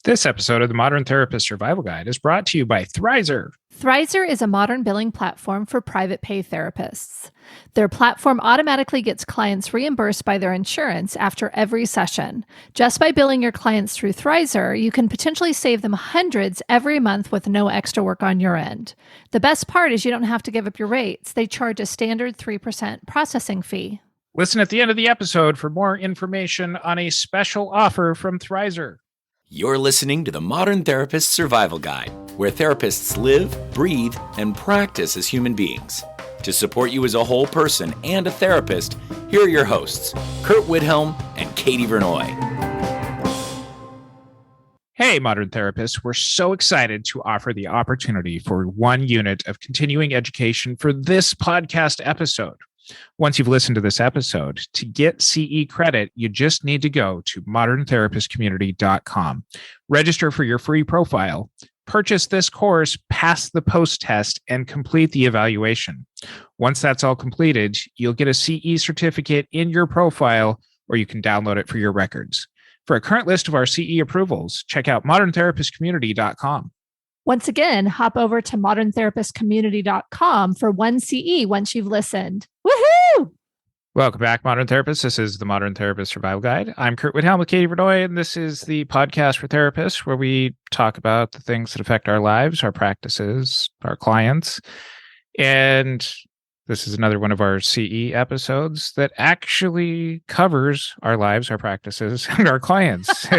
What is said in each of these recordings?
This episode of the Modern Therapist Survival Guide is brought to you by Thrizer. Thrizer is a modern billing platform for private pay therapists. Their platform automatically gets clients reimbursed by their insurance after every session. Just by billing your clients through Thrizer, you can potentially save them hundreds every month with no extra work on your end. The best part is you don't have to give up your rates. They charge a standard 3% processing fee. Listen at the end of the episode for more information on a special offer from Thrizer. You're listening to the Modern Therapist Survival Guide, where therapists live, breathe, and practice as human beings. To support you as a whole person and a therapist, here are your hosts, Curt and Katie Vernoy. Hey, Modern Therapists, we're so excited to offer the opportunity for 1 unit of continuing education for this podcast episode. Once you've listened to this episode, to get CE credit, you just need to go to moderntherapistcommunity.com, register for your free profile, purchase this course, pass the post test, and complete the evaluation. Once that's all completed, you'll get a CE certificate in your profile, or you can download it for your records. For a current list of our CE approvals, check out moderntherapistcommunity.com. Once again, hop over to moderntherapistcommunity.com for 1 CE once you've listened. Woohoo! Welcome back, Modern Therapists. This is the Modern Therapist Survival Guide. I'm Curt with Katie Vernoy, and this is the podcast for therapists where we talk about the things that affect our lives, our practices, our clients. And this is another one of our CE episodes that actually covers our lives, our practices, and our clients.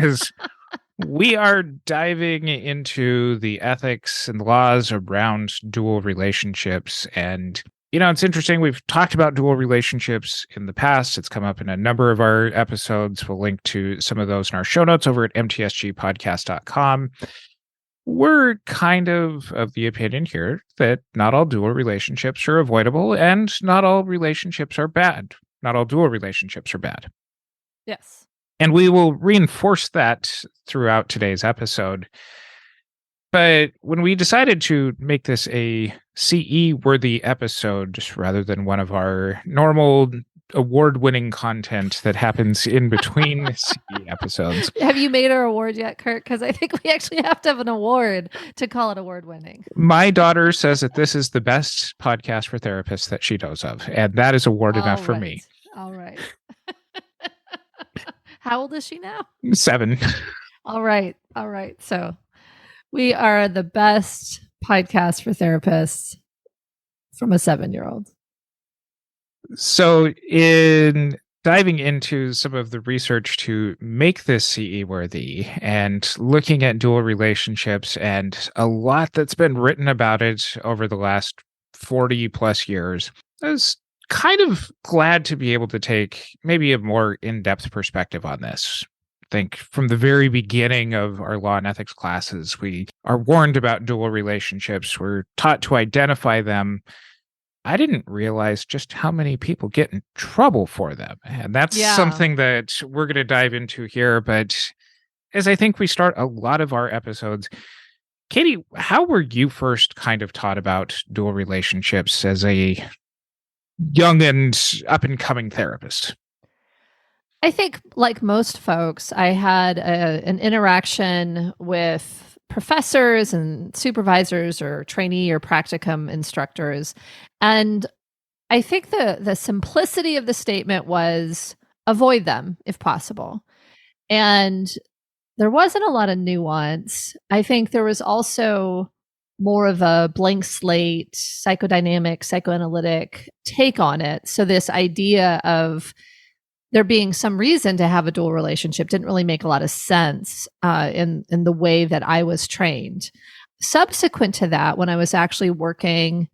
We are diving into the ethics and laws around dual relationships. And, it's interesting. We've talked about dual relationships in the past. It's come up in a number of our episodes. We'll link to some of those in our show notes over at mtsgpodcast.com. We're kind of the opinion here that not all dual relationships are avoidable and not all relationships are bad. Not all dual relationships are bad. Yes. And we will reinforce that throughout today's episode. But when we decided to make this a CE-worthy episode rather than one of our normal award-winning content that happens in between CE episodes. Have you made our award yet, Curt? Because I think we actually have to have an award to call it award-winning. My daughter says that this is the best podcast for therapists that she knows of, and that is award enough for me. All right. How old is she now? 7. All right. So we are the best podcast for therapists from a 7-year-old. So in diving into some of the research to make this CE worthy and looking at dual relationships and a lot that's been written about it over the last 40 plus years, I was kind of glad to be able to take maybe a more in-depth perspective on this. I think from the very beginning of our law and ethics classes, we are warned about dual relationships. We're taught to identify them. I didn't realize just how many people get in trouble for them. And that's something that we're going to dive into here. But as I think we start a lot of our episodes, Katie, how were you first kind of taught about dual relationships as a young and up-and-coming therapist? I think, like most folks, I had an interaction with professors and supervisors or trainee or practicum instructors. And I think the simplicity of the statement was avoid them if possible. And there wasn't a lot of nuance. I think there was also more of a blank slate, psychodynamic, psychoanalytic take on it. So this idea of there being some reason to have a dual relationship didn't really make a lot of sense in the way that I was trained. Subsequent to that, when I was actually working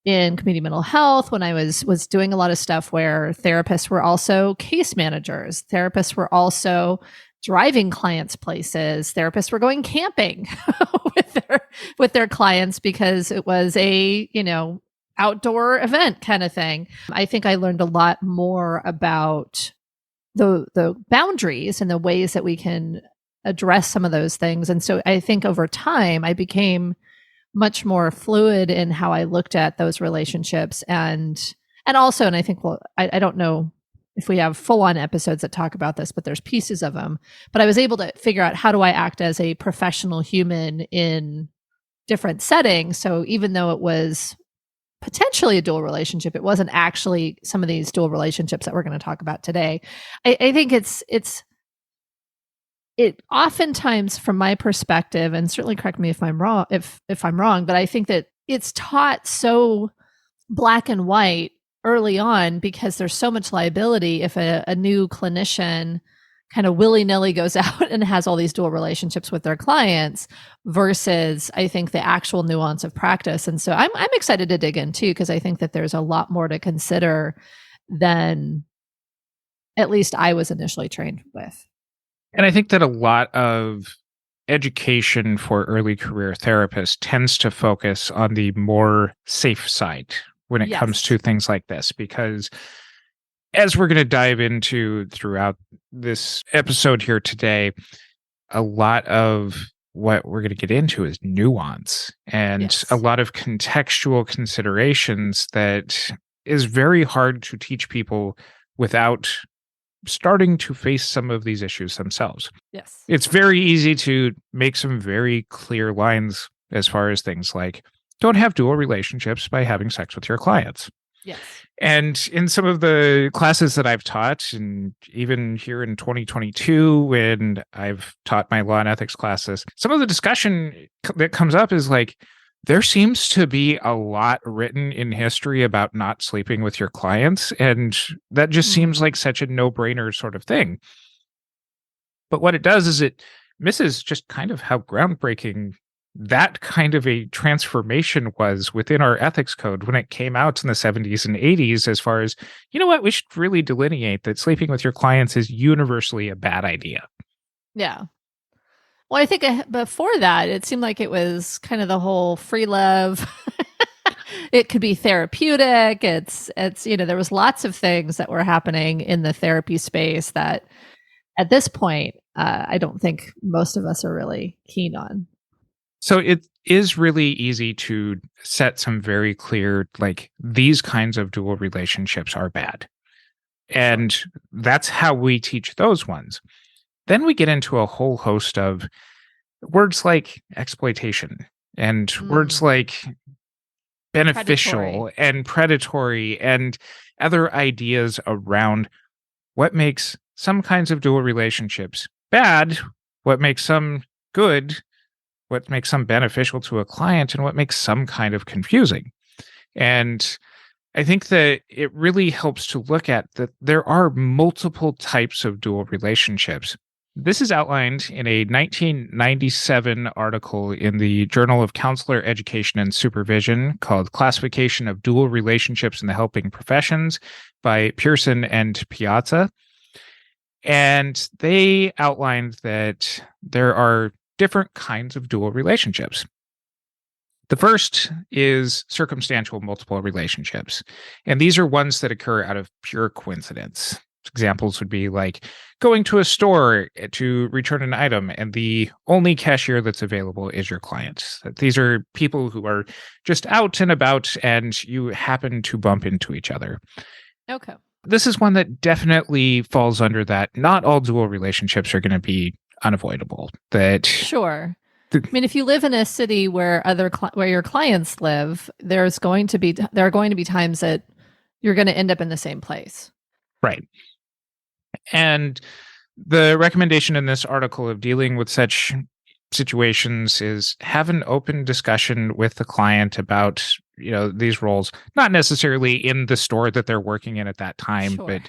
in community mental health, when I was doing a lot of stuff where therapists were also case managers, therapists were also driving clients places, therapists were going camping with their clients because it was a, outdoor event kind of thing. I think I learned a lot more about the boundaries and the ways that we can address some of those things. And so I think over time, I became much more fluid in how I looked at those relationships. And also, and I think, I don't know if we have full-on episodes that talk about this, but there's pieces of them. But I was able to figure out, how do I act as a professional human in different settings? So even though it was potentially a dual relationship, it wasn't actually some of these dual relationships that we're going to talk about today. I think it oftentimes, from my perspective, and certainly correct me if I'm wrong, if I'm wrong, but I think that it's taught so black and white early on, because there's so much liability if a new clinician kind of willy-nilly goes out and has all these dual relationships with their clients, versus, I think, the actual nuance of practice. And so I'm excited to dig in too, because I think that there's a lot more to consider than at least I was initially trained with. And I think that a lot of education for early career therapists tends to focus on the more safe side when it comes Yes. to things like this, because as we're going to dive into throughout this episode here today, a lot of what we're going to get into is nuance and Yes. a lot of contextual considerations that is very hard to teach people without starting to face some of these issues themselves. Yes. It's very easy to make some very clear lines as far as things like, don't have dual relationships by having sex with your clients. Yes. And in some of the classes that I've taught, and even here in 2022, when I've taught my law and ethics classes, some of the discussion that comes up is like, there seems to be a lot written in history about not sleeping with your clients, and that just seems like such a no-brainer sort of thing. But what it does is it misses just kind of how groundbreaking that kind of a transformation was within our ethics code when it came out in the 70s and 80s, as far as, you know what, we should really delineate that sleeping with your clients is universally a bad idea. Yeah. Well, I think before that, it seemed like it was kind of the whole free love. It could be therapeutic. It's there was lots of things that were happening in the therapy space that at this point, I don't think most of us are really keen on. So it is really easy to set some very clear, like, these kinds of dual relationships are bad. And that's how we teach those ones. Then we get into a whole host of words like exploitation and words like beneficial and predatory and other ideas around what makes some kinds of dual relationships bad, what makes some good, what makes some beneficial to a client, and what makes some kind of confusing. And I think that it really helps to look at that there are multiple types of dual relationships. This is outlined in a 1997 article in the Journal of Counselor Education and Supervision called Classification of Dual Relationships in the Helping Professions by Pearson and Piazza. And they outlined that there are different kinds of dual relationships. The first is circumstantial multiple relationships. And these are ones that occur out of pure coincidence. Examples would be like going to a store to return an item, and the only cashier that's available is your client. These are people who are just out and about, and you happen to bump into each other. Okay. This is one that definitely falls under that. Not all dual relationships are going to be unavoidable. Sure. I mean, if you live in a city where where your clients live, there are going to be times that you're going to end up in the same place. Right. And the recommendation in this article of dealing with such situations is have an open discussion with the client about, these roles, not necessarily in the store that they're working in at that time, but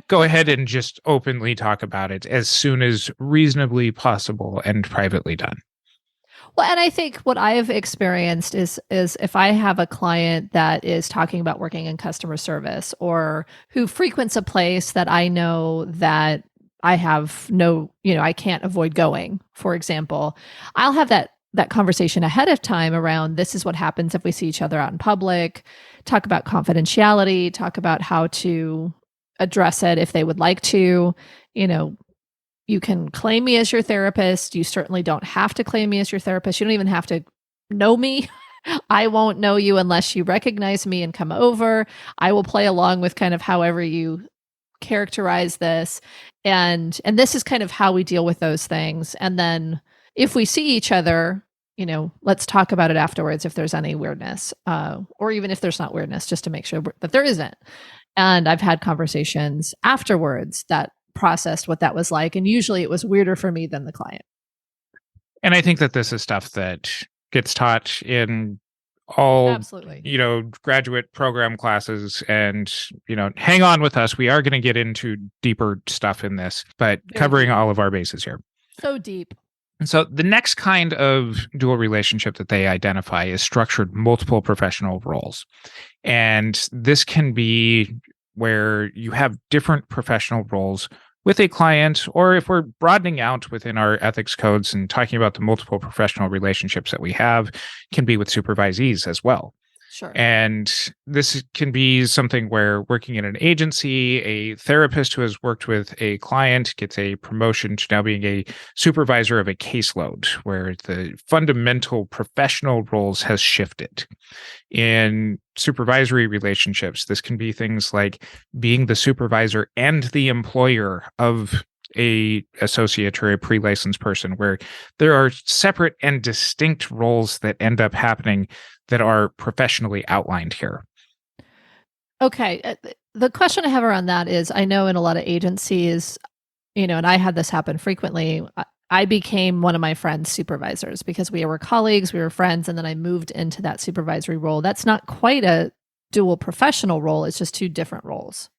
go ahead and just openly talk about it as soon as reasonably possible and privately done. Well, and I think what I've experienced is if I have a client that is talking about working in customer service, or who frequents a place that I know that I have I can't avoid going, for example, I'll have that conversation ahead of time around, this is what happens if we see each other out in public, talk about confidentiality, talk about how to address it if they would like to. You can claim me as your therapist. You certainly don't have to claim me as your therapist. You don't even have to know me. I won't know you unless you recognize me and come over. I will play along with kind of however you characterize this, and this is kind of how we deal with those things. And then if we see each other, let's talk about it afterwards if there's any weirdness, or even if there's not weirdness, just to make sure that there isn't. And I've had conversations afterwards that processed what that was like, and usually it was weirder for me than the client. And I think that this is stuff that gets taught in all, Absolutely. graduate program classes, and, hang on with us. We are going to get into deeper stuff in this, but covering all of our bases here. So deep. And so the next kind of dual relationship that they identify is structured multiple professional roles. And this can be where you have different professional roles with a client, or if we're broadening out within our ethics codes and talking about the multiple professional relationships that we have, can be with supervisees as well. Sure. And this can be something where, working in an agency, a therapist who has worked with a client gets a promotion to now being a supervisor of a caseload, where the fundamental professional roles has shifted. In supervisory relationships, this can be things like being the supervisor and the employer of a associate or a pre-licensed person, where there are separate and distinct roles that end up happening that are professionally outlined here. Okay. The question I have around that is, I know in a lot of agencies, and I had this happen frequently. I became one of my friends' supervisors because we were colleagues, we were friends, and then I moved into that supervisory role. That's not quite a dual professional role. It's just two different roles.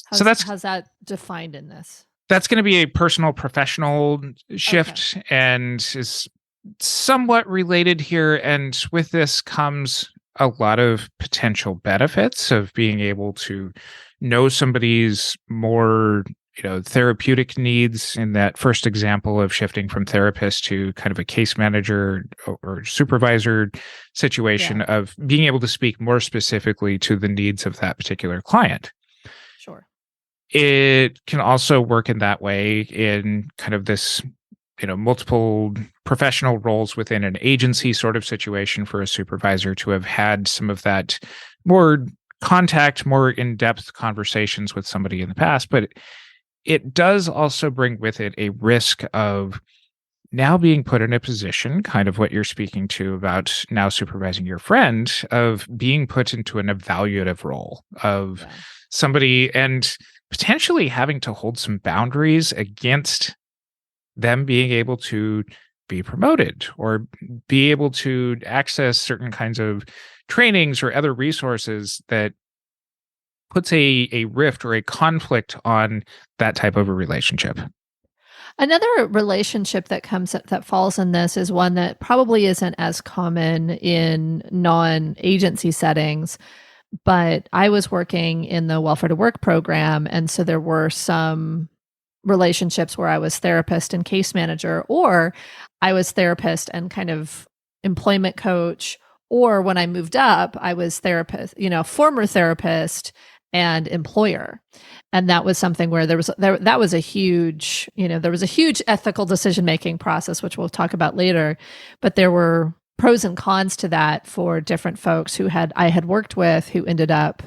How's that defined in this? That's going to be a personal professional shift, and is somewhat related here. And with this comes a lot of potential benefits of being able to know somebody's more, therapeutic needs, in that first example of shifting from therapist to kind of a case manager or supervisor situation, of being able to speak more specifically to the needs of that particular client. Sure. It can also work in that way in kind of this, multiple professional roles within an agency sort of situation, for a supervisor to have had some of that more contact, more in-depth conversations with somebody in the past. But it does also bring with it a risk of now being put in a position, kind of what you're speaking to about now supervising your friend, of being put into an evaluative role of somebody, and potentially having to hold some boundaries against them being able to be promoted or be able to access certain kinds of trainings or other resources, that puts a rift or a conflict on that type of a relationship. Another relationship that falls in this is one that probably isn't as common in non-agency settings, but I was working in the Welfare to Work program, and so there were some relationships where I was therapist and case manager, or I was therapist and kind of employment coach, or when I moved up, I was therapist, former therapist and employer. And that was something where there was a huge ethical decision-making process, which we'll talk about later, but there were pros and cons to that for different folks who I had worked with, who ended up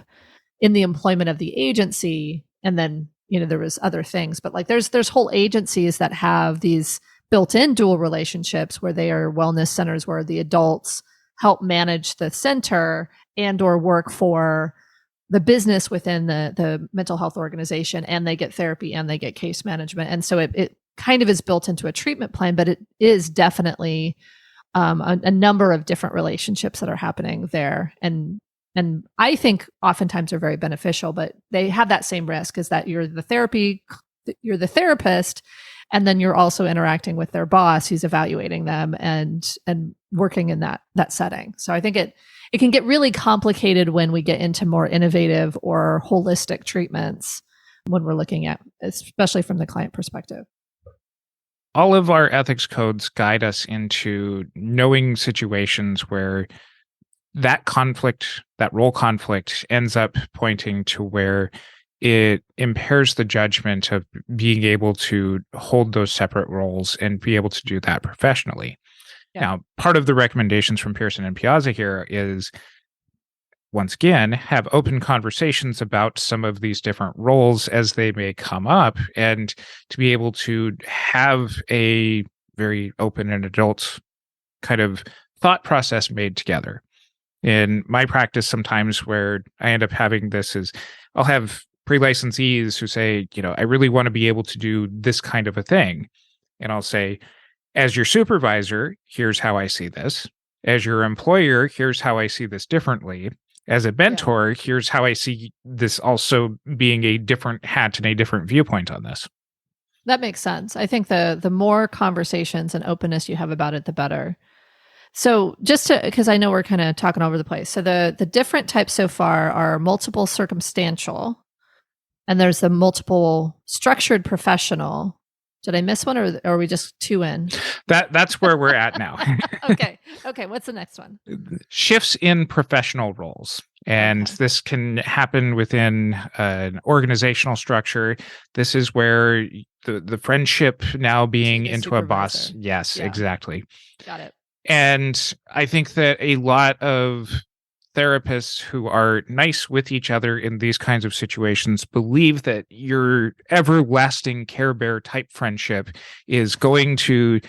in the employment of the agency. And then, there was other things, but like there's whole agencies that have these built-in dual relationships where they are wellness centers where the adults help manage the center and or work for the business within the mental health organization, and they get therapy and they get case management. And so it kind of is built into a treatment plan, but it is definitely a number of different relationships that are happening there. And I think oftentimes are very beneficial, but they have that same risk, is that you're the therapist, and then you're also interacting with their boss who's evaluating them and working in that setting. So I think it can get really complicated when we get into more innovative or holistic treatments, when we're looking at, especially from the client perspective. All of our ethics codes guide us into knowing situations where that conflict, that role conflict, ends up pointing to where it impairs the judgment of being able to hold those separate roles and be able to do that professionally. Yeah. Now, part of the recommendations from Pearson and Piazza here is once again, have open conversations about some of these different roles as they may come up, and to be able to have a very open and adult kind of thought process made together. In my practice, sometimes where I end up having this is I'll have pre-licensees who say, I really want to be able to do this kind of a thing. And I'll say, as your supervisor, here's how I see this. As your employer, here's how I see this differently. As a mentor, here's how I see this also being a different hat and a different viewpoint on this. That makes sense. I think the more conversations and openness you have about it, the better. So because I know we're kind of talking over the place. So the different types so far are multiple circumstantial, and there's the multiple structured professional. Did I miss one, or are we just two in? That's where we're at now. Okay. What's the next one? Shifts in professional roles. And this can happen within an organizational structure. This is where the friendship now being into a boss. Yes, exactly. Got it. And I think that a lot of therapists who are nice with each other in these kinds of situations believe that your everlasting Care Bear type friendship is going to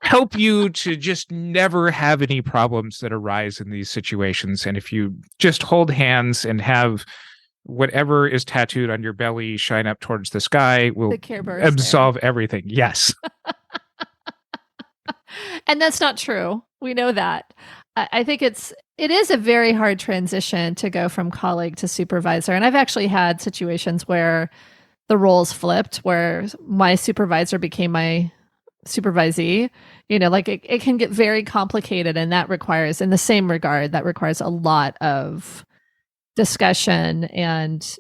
help you to just never have any problems that arise in these situations. And if you just hold hands and have whatever is tattooed on your belly shine up towards the sky, will absolve everything. Yes. And that's not true. We know that. I think it is a very hard transition to go from colleague to supervisor. And I've actually had situations where the roles flipped, where my supervisor became my supervisee. It can get very complicated, and that requires, in the same regard, that requires a lot of discussion and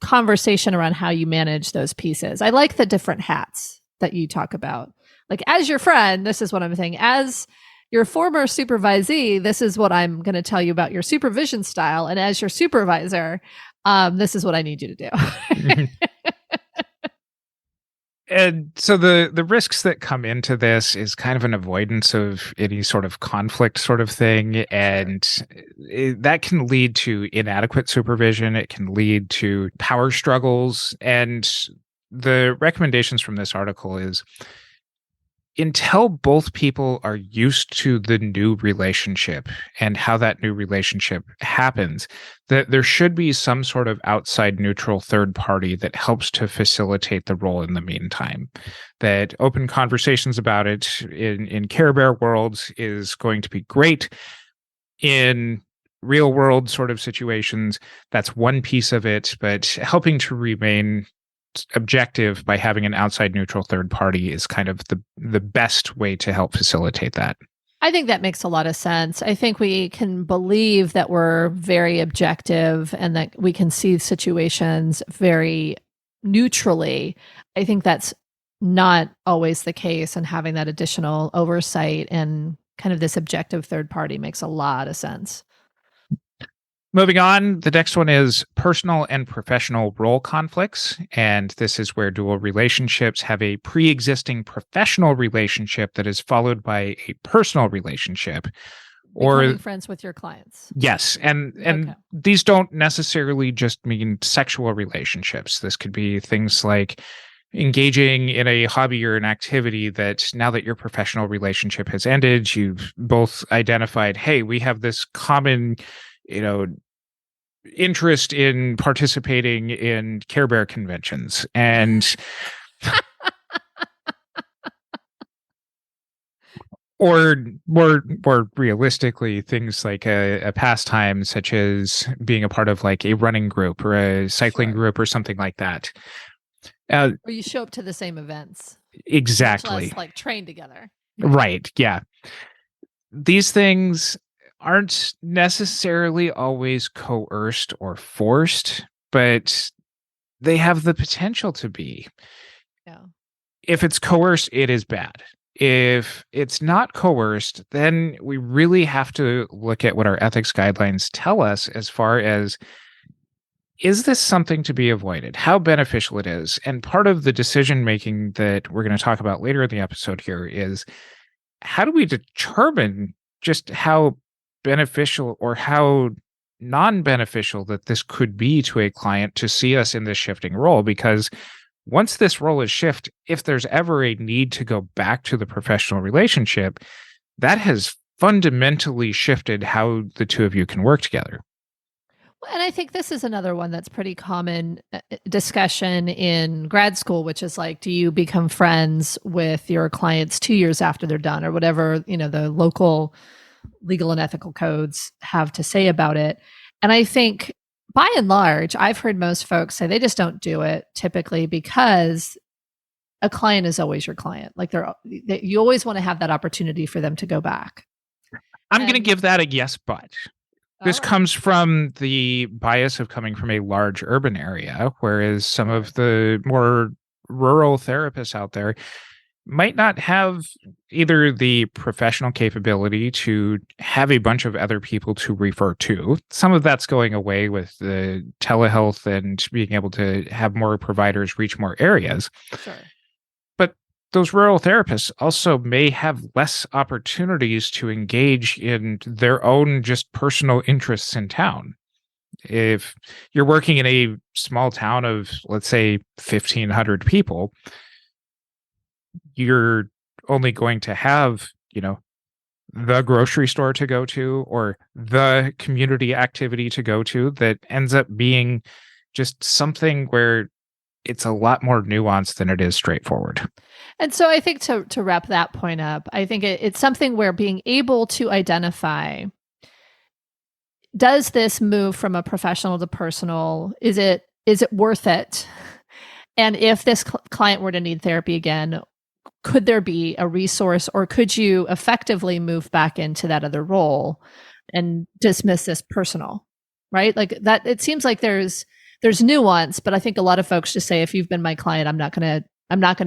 conversation around how you manage those pieces. I like the different hats that you talk about. Like, as your friend, this is what I'm saying. As your former supervisee, this is what I'm going to tell you about your supervision style. And as your supervisor, this is what I need you to do. And so the risks that come into this is kind of an avoidance of any sort of conflict sort of thing. And that can lead to inadequate supervision. It can lead to power struggles. And the recommendations from this article is, until both people are used to the new relationship and how that new relationship happens, that there should be some sort of outside neutral third party that helps to facilitate the role in the meantime. That open conversations about it in Care Bear worlds is going to be great. In real world sort of situations, that's one piece of it, but helping to remain objective by having an outside neutral third party is kind of the best way to help facilitate that. I think that makes a lot of sense. I think we can believe that we're very objective and that we can see situations very neutrally. I think that's not always the case, and having that additional oversight and kind of this objective third party makes a lot of sense. Moving on, the next one is personal and professional role conflicts. And this is where dual relationships have a pre-existing professional relationship that is followed by a personal relationship. Becoming friends with your clients. Yes. And these don't necessarily just mean sexual relationships. This could be things like engaging in a hobby or an activity that, now that your professional relationship has ended, you've both identified, hey, we have this common interest in participating in Care Bear conventions, and or more realistically, things like a pastime such as being a part of like a running group or a cycling group or something like that. Or you show up to the same events. Exactly. Much less like train together. Right. Yeah. These things aren't necessarily always coerced or forced, but they have the potential to be. Yeah. If it's coerced, it is bad. If it's not coerced, then we really have to look at what our ethics guidelines tell us as far as, is this something to be avoided? How beneficial it is? And part of the decision making that we're going to talk about later in the episode here is, how do we determine just how beneficial or how non-beneficial that this could be to a client to see us in this shifting role, because once this role is shift, if there's ever a need to go back to the professional relationship, that has fundamentally shifted how the two of you can work together. And I think this is another one that's pretty common discussion in grad school, which is like, do you become friends with your clients 2 years after they're done, or whatever, the local legal and ethical codes have to say about it. And I think by and large, I've heard most folks say they just don't do it typically because a client is always your client. Like you always want to have that opportunity for them to go back. I'm going to give that a yes, but this comes from the bias of coming from a large urban area, whereas some of the more rural therapists out there might not have either the professional capability to have a bunch of other people to refer to. Some of that's going away with the telehealth and being able to have more providers reach more areas. Sure. But those rural therapists also may have less opportunities to engage in their own just personal interests in town. If you're working in a small town of, let's say, 1,500 people, you're only going to have, the grocery store to go to or the community activity to go to that ends up being just something where it's a lot more nuanced than it is straightforward. And so I think to wrap that point up, I think it's something where being able to identify, does this move from a professional to personal? Is it worth it? And if this client were to need therapy again, could there be a resource, or could you effectively move back into that other role and dismiss this personal, right? Like that, it seems like there's nuance, but I think a lot of folks just say, if you've been my client, I'm not going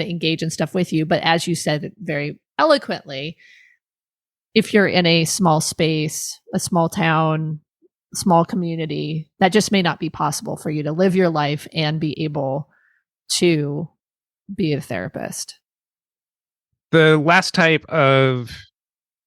to engage in stuff with you. But as you said very eloquently, if you're in a small space, a small town, small community, that just may not be possible for you to live your life and be able to be a therapist. The last type of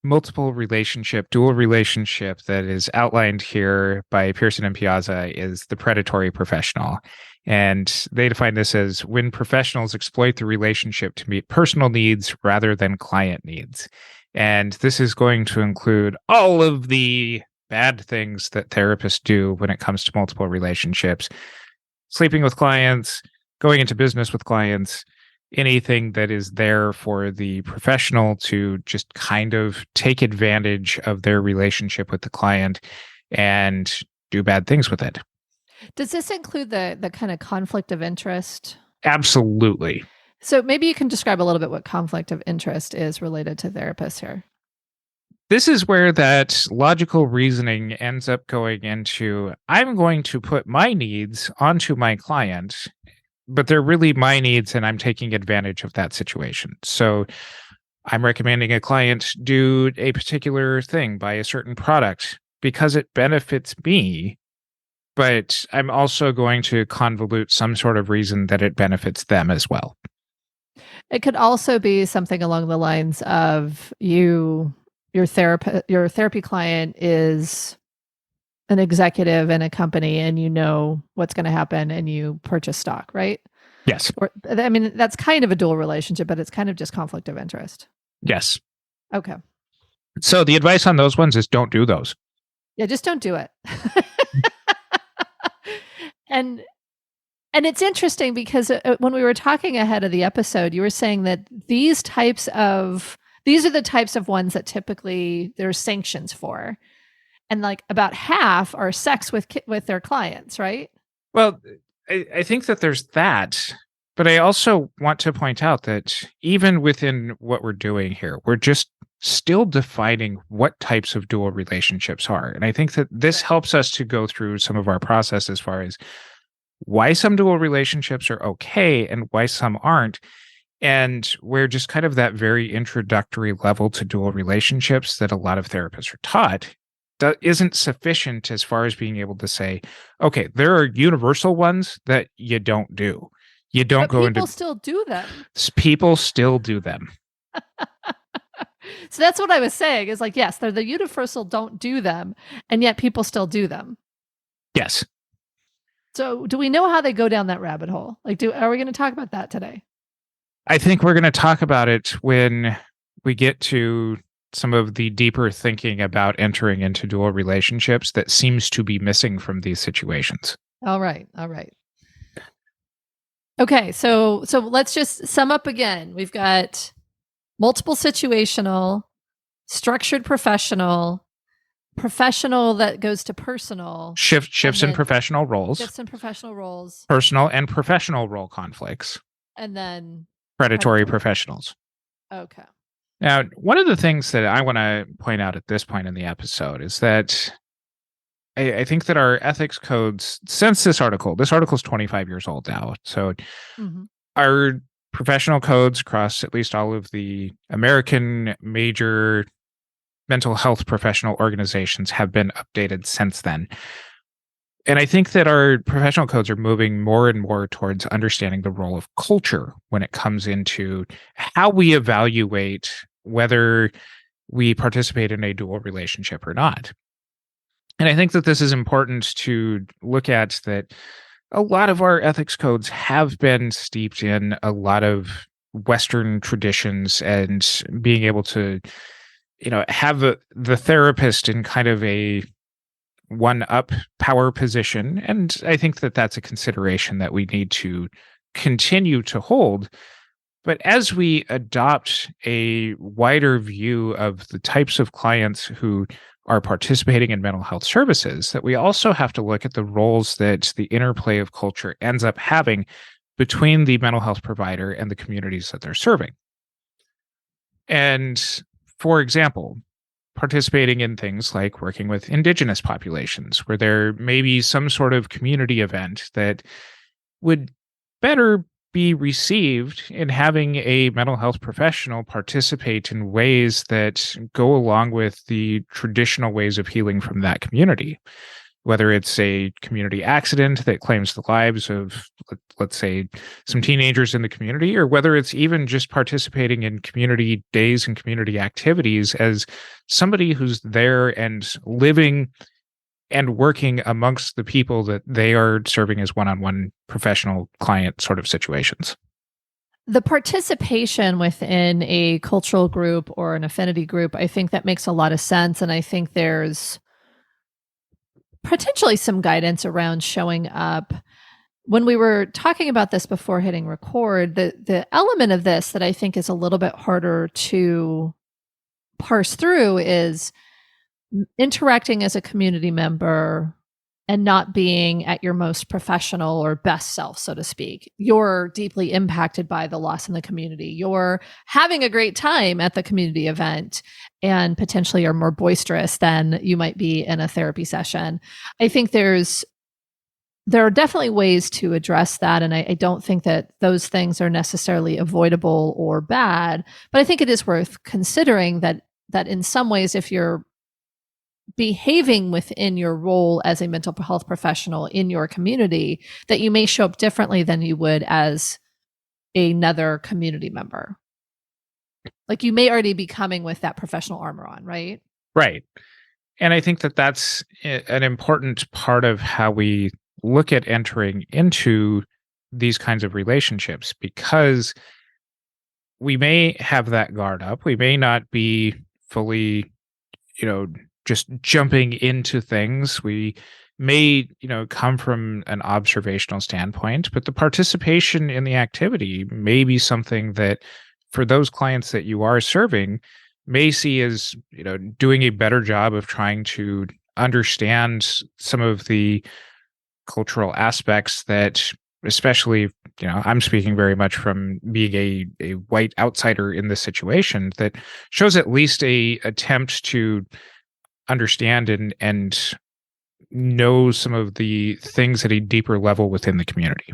multiple relationship, dual relationship that is outlined here by Pearson and Piazza is the predatory professional. And they define this as when professionals exploit the relationship to meet personal needs rather than client needs. And this is going to include all of the bad things that therapists do when it comes to multiple relationships: sleeping with clients, going into business with clients, anything that is there for the professional to just kind of take advantage of their relationship with the client and do bad things with it. Does this include the kind of conflict of interest? Absolutely. So maybe you can describe a little bit what conflict of interest is related to therapists here. This is where that logical reasoning ends up going into, I'm going to put my needs onto my client, but they're really my needs and I'm taking advantage of that situation. So I'm recommending a client do a particular thing, buy a certain product because it benefits me, but I'm also going to convolute some sort of reason that it benefits them as well. It could also be something along the lines of your therapy client is an executive in a company and you know what's going to happen and you purchase stock, right? Yes. That's kind of a dual relationship, but it's kind of just conflict of interest. Yes. Okay. So the advice on those ones is don't do those. Yeah, just don't do it. And it's interesting because when we were talking ahead of the episode, you were saying that these are the types of ones that typically there's sanctions for. And like about half are sex with their clients, right? Well, I think that there's that, but I also want to point out that even within what we're doing here, we're just still defining what types of dual relationships are. And I think that this helps us to go through some of our process as far as why some dual relationships are okay and why some aren't. And where just kind of that very introductory level to dual relationships that a lot of therapists are taught that isn't sufficient as far as being able to say, okay, there are universal ones that you don't do. You don't go into. People still do them. People still do them. So that's what I was saying is like, yes, they're the universal don't do them. And yet people still do them. Yes. So do we know how they go down that rabbit hole? Are we going to talk about that today? I think we're going to talk about it when we get to some of the deeper thinking about entering into dual relationships that seems to be missing from these situations. All right. Okay, so let's just sum up again. We've got multiple situational, structured professional that goes to personal, Shifts in professional roles, personal and professional role conflicts, and then predatory professionals. Okay. Now, one of the things that I want to point out at this point in the episode is that I think that our ethics codes, since this article is 25 years old now, so our professional codes across at least all of the American major mental health professional organizations have been updated since then. And I think that our professional codes are moving more and more towards understanding the role of culture when it comes into how we evaluate whether we participate in a dual relationship or not. And I think that this is important to look at, that a lot of our ethics codes have been steeped in a lot of Western traditions and being able to, have the therapist in kind of a one-up power position. And I think that that's a consideration that we need to continue to hold. But as we adopt a wider view of the types of clients who are participating in mental health services, that we also have to look at the roles that the interplay of culture ends up having between the mental health provider and the communities that they're serving. And for example, participating in things like working with indigenous populations, where there may be some sort of community event that would better be received in having a mental health professional participate in ways that go along with the traditional ways of healing from that community. Whether it's a community accident that claims the lives of, let's say, some teenagers in the community, or whether it's even just participating in community days and community activities as somebody who's there and living and working amongst the people that they are serving as one-on-one professional client sort of situations. The participation within a cultural group or an affinity group, I think that makes a lot of sense. And I think there's potentially some guidance around showing up. When we were talking about this before hitting record, the element of this that I think is a little bit harder to parse through is interacting as a community member and not being at your most professional or best self, so to speak. You're deeply impacted by the loss in the community. You're having a great time at the community event and potentially are more boisterous than you might be in a therapy session. I think there are definitely ways to address that. And I don't think that those things are necessarily avoidable or bad, but I think it is worth considering that in some ways, if you're behaving within your role as a mental health professional in your community, that you may show up differently than you would as another community member. Like you may already be coming with that professional armor on, right? Right. And I think that that's an important part of how we look at entering into these kinds of relationships, because we may have that guard up. We may not be fully, just jumping into things. We may, come from an observational standpoint, but the participation in the activity may be something that for those clients that you are serving may see as, doing a better job of trying to understand some of the cultural aspects that, especially, I'm speaking very much from being a white outsider in this situation, that shows at least a attempt to understand and know some of the things at a deeper level within the community.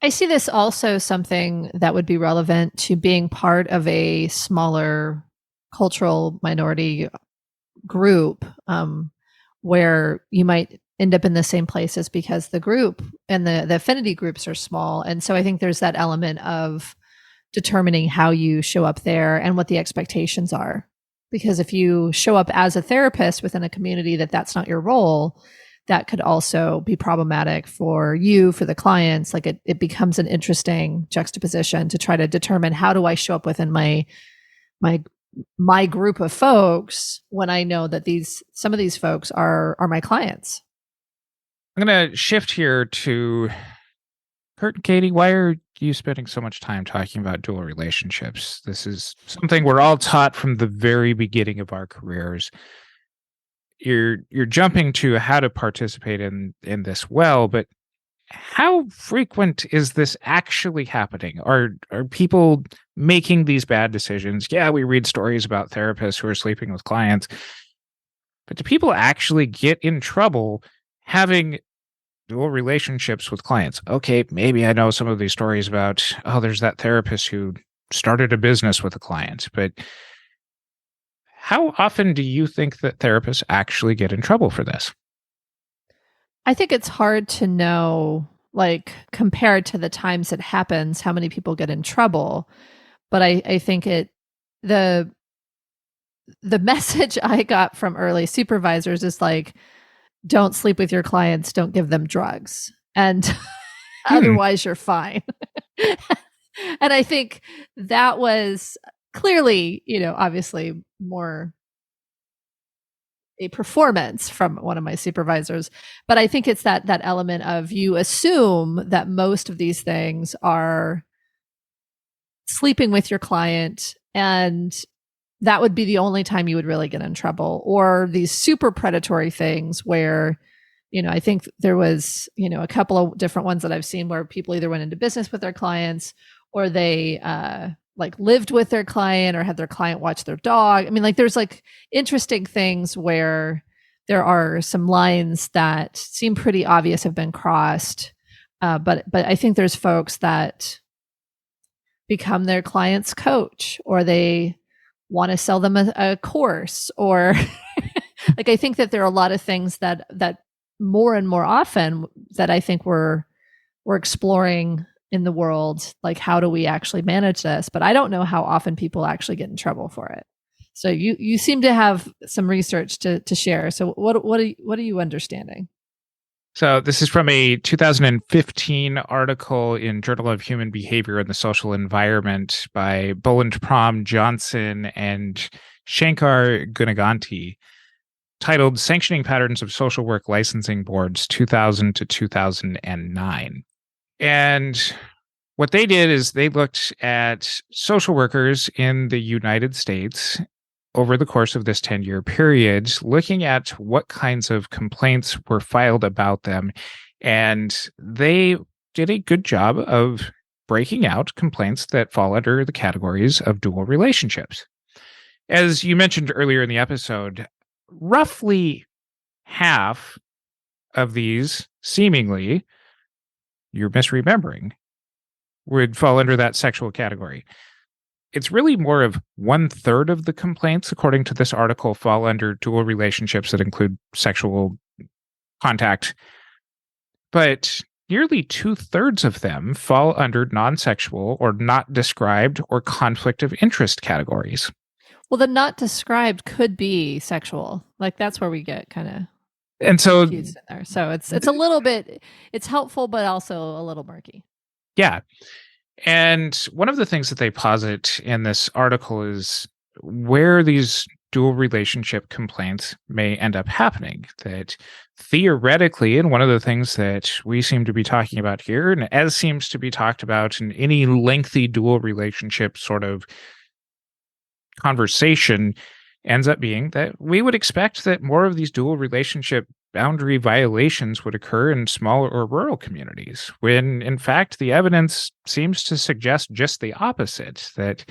I see this also something that would be relevant to being part of a smaller cultural minority group, where you might end up in the same places because the group and the affinity groups are small. And so I think there's that element of determining how you show up there and what the expectations are. Because if you show up as a therapist within a community that's not your role, that could also be problematic for you, for the clients. Like it becomes an interesting juxtaposition to try to determine, how do I show up within my group of folks when I know that some of these folks are my clients. I'm going to shift here to Curt and Katie. Why are you spending so much time talking about dual relationships? This is something we're all taught from the very beginning of our careers. You're jumping to how to participate in this well, but how frequent is this actually happening? Are people making these bad decisions? Yeah, we read stories about therapists who are sleeping with clients, but do people actually get in trouble having dual relationships with clients? Okay, maybe I know some of these stories about, oh, there's that therapist who started a business with a client, but how often do you think that therapists actually get in trouble for this? I think it's hard to know, like, compared to the times it happens, how many people get in trouble. But I think the message I got from early supervisors is like, don't sleep with your clients, don't give them drugs, and otherwise you're fine. And I think that was clearly, obviously more a performance from one of my supervisors. But I think it's that element of, you assume that most of these things are sleeping with your client, and that would be the only time you would really get in trouble. Or these super predatory things where, I think there was, a couple of different ones that I've seen where people either went into business with their clients, or they like lived with their client, or had their client watch their dog. I mean, like, there's like interesting things where there are some lines that seem pretty obvious have been crossed. But I think there's folks that become their client's coach, or they want to sell them a course, or like, I think that there are a lot of things that more and more often that I think we're exploring in the world, like, how do we actually manage this? But I don't know how often people actually get in trouble for it. So you seem to have some research to share. So what are you understanding? So this is from a 2015 article in Journal of Human Behavior and the Social Environment by Boland Prom Johnson and Shankar Gunaganti, titled Sanctioning Patterns of Social Work Licensing Boards 2000 to 2009. And what they did is they looked at social workers in the United States over the course of this 10-year period, looking at what kinds of complaints were filed about them. And they did a good job of breaking out complaints that fall under the categories of dual relationships. As you mentioned earlier in the episode, roughly half of these, seemingly, you're misremembering, would fall under that sexual category. It's really more of 1/3 of the complaints, according to this article, fall under dual relationships that include sexual contact. But nearly 2/3 of them fall under non-sexual or not described or conflict of interest categories. Well, the not described could be sexual. Like, that's where we get kind of And so, confused in there. So it's a little bit, it's helpful, but also a little murky. yeah. And one of the things that they posit in this article is where these dual relationship complaints may end up happening. That theoretically, and one of the things that we seem to be talking about here, and as seems to be talked about in any lengthy dual relationship sort of conversation, ends up being that we would expect that more of these dual relationship boundary violations would occur in small or rural communities, when in fact the evidence seems to suggest just the opposite, that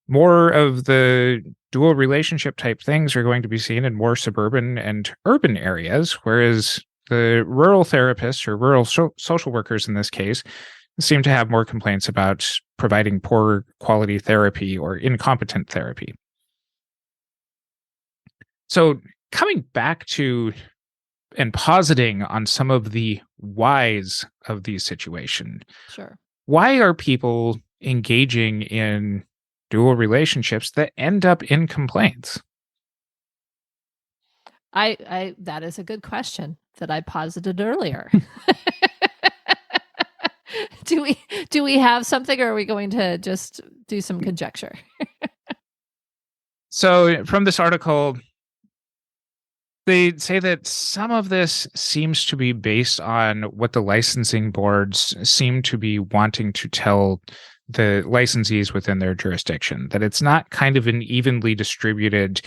more of the dual relationship type things are going to be seen in more suburban and urban areas, whereas the rural therapists, or rural social workers in this case, seem to have more complaints about providing poor quality therapy or incompetent therapy. So coming back to and positing on some of the whys of these situations. Sure. Why are people engaging in dual relationships that end up in complaints? I that is a good question. that I posited earlier. Do we have something, or are we going to just do some conjecture? So from this article, they say that some of this seems to be based on what the licensing boards seem to be wanting to tell the licensees within their jurisdiction, that it's not kind of an evenly distributed,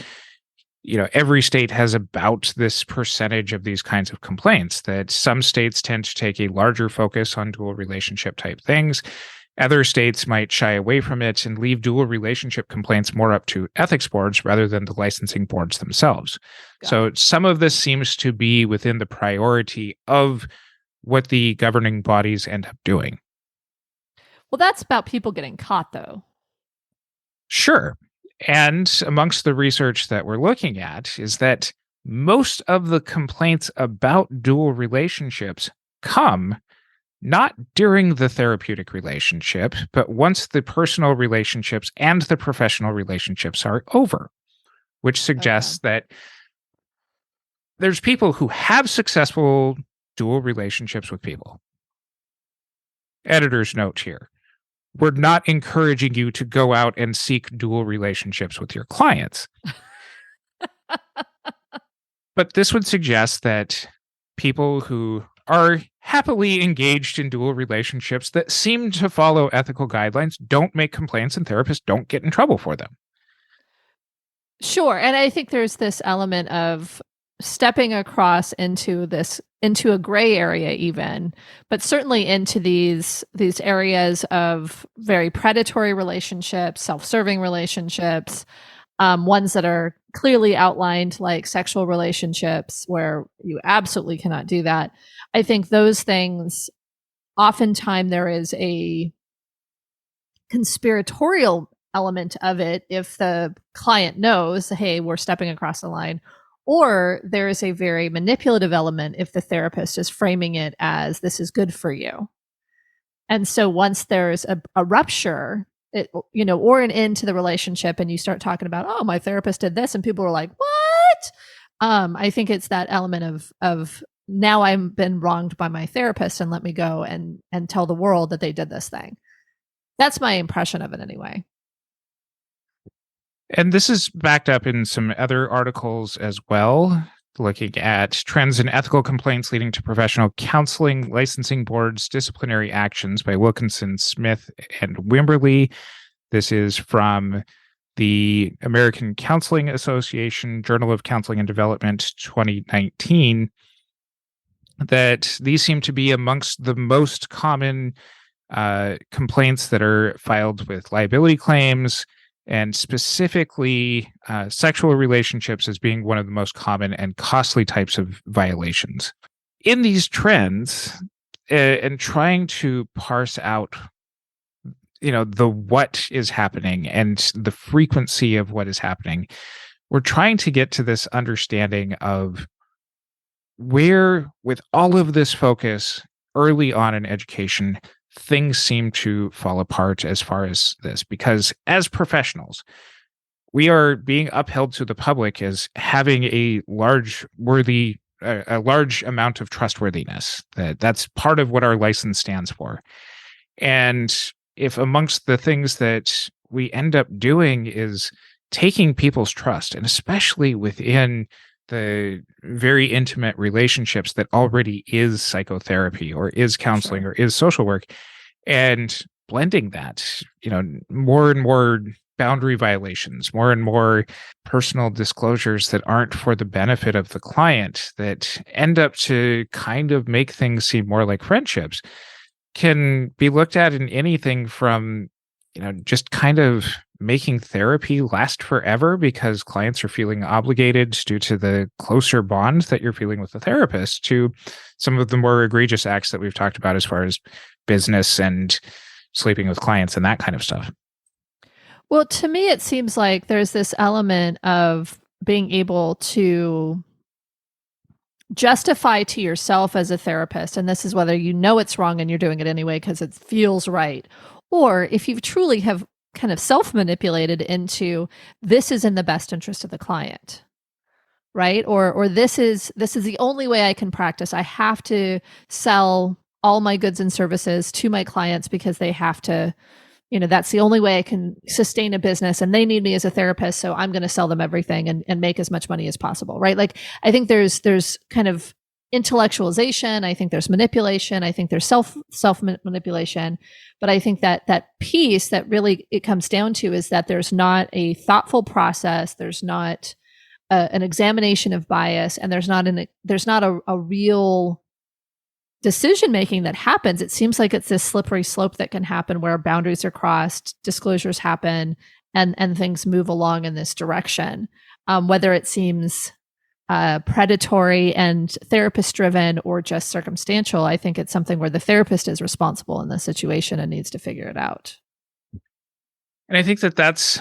every state has about this percentage of these kinds of complaints, that some states tend to take a larger focus on dual relationship type things. Other states might shy away from it and leave dual relationship complaints more up to ethics boards rather than the licensing boards themselves. So some of this seems to be within the priority of what the governing bodies end up doing. Well, that's about people getting caught, though. Sure. And amongst the research that we're looking at is that most of the complaints about dual relationships come not during the therapeutic relationship, but once the personal relationships and the professional relationships are over, which suggests that there's people who have successful dual relationships with people. Editor's note here. We're not encouraging you to go out and seek dual relationships with your clients. But this would suggest that people who are happily engaged in dual relationships that seem to follow ethical guidelines don't make complaints, and therapists don't get in trouble for them. Sure. And I think there's this element of stepping across into a gray area even, but certainly into these areas of very predatory relationships, self-serving relationships, ones that are clearly outlined like sexual relationships where you absolutely cannot do that. I think those things, oftentimes there is a conspiratorial element of it if the client knows, hey, we're stepping across the line. Or there is a very manipulative element if the therapist is framing it as this is good for you. And so once there's a rupture, or an end to the relationship, and you start talking about, oh, my therapist did this, and people are like, what? I think it's that element of now I've been wronged by my therapist, and let me go and tell the world that they did this thing. That's my impression of it anyway. And this is backed up in some other articles as well, looking at trends in ethical complaints leading to professional counseling, licensing boards, disciplinary actions by Wilkinson, Smith, and Wimberly. This is from the American Counseling Association, Journal of Counseling and Development, 2019, that these seem to be amongst the most common complaints that are filed with liability claims, and specifically sexual relationships as being one of the most common and costly types of violations. In these trends, and trying to parse out, the what is happening and the frequency of what is happening, we're trying to get to this understanding of where, with all of this focus early on in education, things seem to fall apart as far as this, because as professionals, we are being upheld to the public as having a large amount of trustworthiness. That's part of what our license stands for. And if amongst the things that we end up doing is taking people's trust, and especially within the very intimate relationships that already is psychotherapy or is counseling or is social work, and blending that, more and more boundary violations, more and more personal disclosures that aren't for the benefit of the client, that end up to kind of make things seem more like friendships, can be looked at in anything from, just kind of making therapy last forever because clients are feeling obligated due to the closer bond that you're feeling with the therapist, to some of the more egregious acts that we've talked about as far as business and sleeping with clients and that kind of stuff. Well, to me, it seems like there's this element of being able to justify to yourself as a therapist, and this is whether you know it's wrong and you're doing it anyway because it feels right, or if you truly have kind of self-manipulated into this is in the best interest of the client. right? Or this is the only way I can practice. I have to sell all my goods and services to my clients because they have to, that's the only way I can sustain a business, and they need me as a therapist, so I'm going to sell them everything and make as much money as possible, right? Like, I think there's kind of intellectualization. I think there's manipulation. I think there's self manipulation. But I think that piece that really it comes down to is that there's not a thoughtful process. There's not an examination of bias, and there's not a real decision making that happens. It seems like it's this slippery slope that can happen where boundaries are crossed, disclosures happen, and things move along in this direction. Whether it seems predatory and therapist driven or just circumstantial, I think it's something where the therapist is responsible in the situation and needs to figure it out. And I think that that's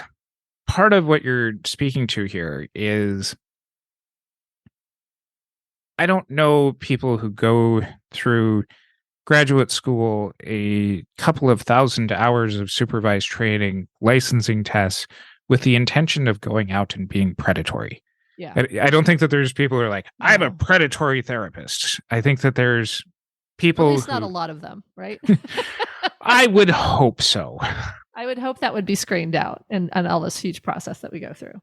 part of what you're speaking to here is I don't know people who go through graduate school, a couple of 1,000 hours of supervised training, licensing tests with the intention of going out and being predatory. Yeah. I don't think that there's people who are like, I'm a No. predatory therapist. I think that there's people At least not a lot of them, right? I would hope so. I would hope that would be screened out and all this huge process that we go through.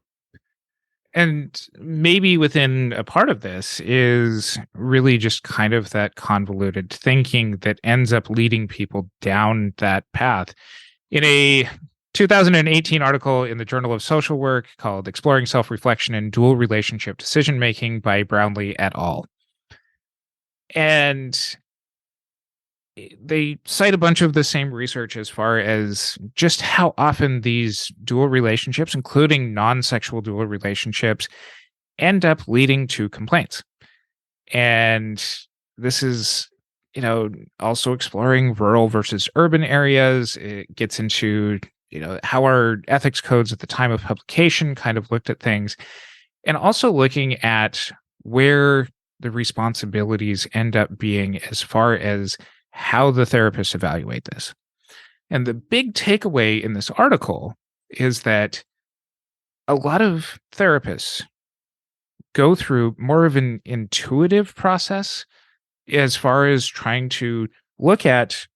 And maybe within a part of this is really just kind of that convoluted thinking that ends up leading people down that path. In a 2018 article in the Journal of Social Work called Exploring Self-Reflection and Dual Relationship Decision-Making by Brownlee et al. And they cite a bunch of the same research as far as just how often these dual relationships, including non-sexual dual relationships, end up leading to complaints. And this is, also exploring rural versus urban areas. It gets into, how our ethics codes at the time of publication kind of looked at things, and also looking at where the responsibilities end up being as far as how the therapists evaluate this. And the big takeaway in this article is that a lot of therapists go through more of an intuitive process as far as trying to look at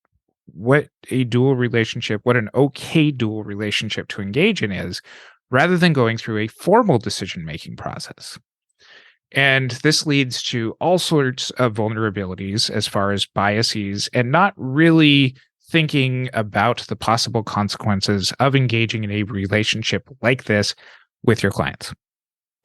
what a dual relationship, what an okay dual relationship to engage in is, rather than going through a formal decision-making process. And this leads to all sorts of vulnerabilities as far as biases and not really thinking about the possible consequences of engaging in a relationship like this with your clients.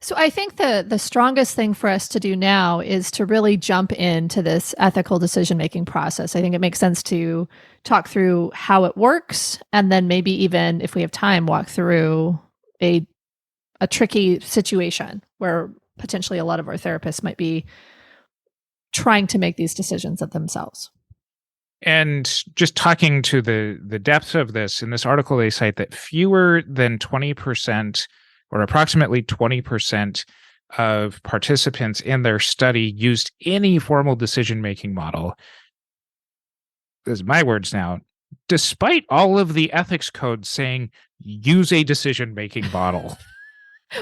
So I think the strongest thing for us to do now is to really jump into this ethical decision-making process. I think it makes sense to talk through how it works, and then maybe even, if we have time, walk through a tricky situation where potentially a lot of our therapists might be trying to make these decisions of themselves. And just talking to the depth of this, in this article, they cite that fewer than 20%, or approximately 20% of participants in their study used any formal decision-making model. This is my words now. Despite all of the ethics codes saying, use a decision-making model.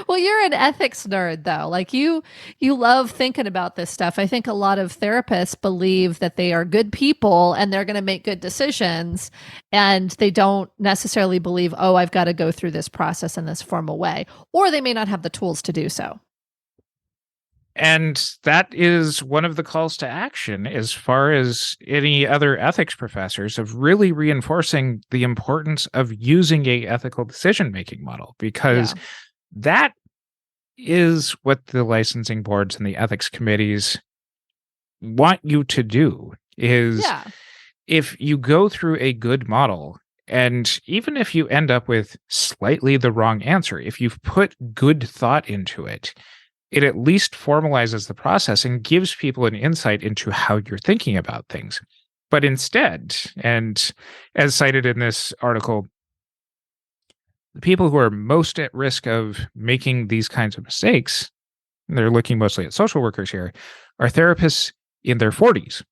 Well, you're an ethics nerd, though. Like you love thinking about this stuff. I think a lot of therapists believe that they are good people and they're going to make good decisions, and they don't necessarily believe, oh, I've got to go through this process in this formal way, or they may not have the tools to do so. And that is one of the calls to action as far as any other ethics professors of really reinforcing the importance of using a ethical decision-making model, because that is what the licensing boards and the ethics committees want you to do. Is if you go through a good model, and even if you end up with slightly the wrong answer, if you've put good thought into it, it at least formalizes the process and gives people an insight into how you're thinking about things. But instead, and as cited in this article, the people who are most at risk of making these kinds of mistakes, and they're looking mostly at social workers here, are therapists in their 40s.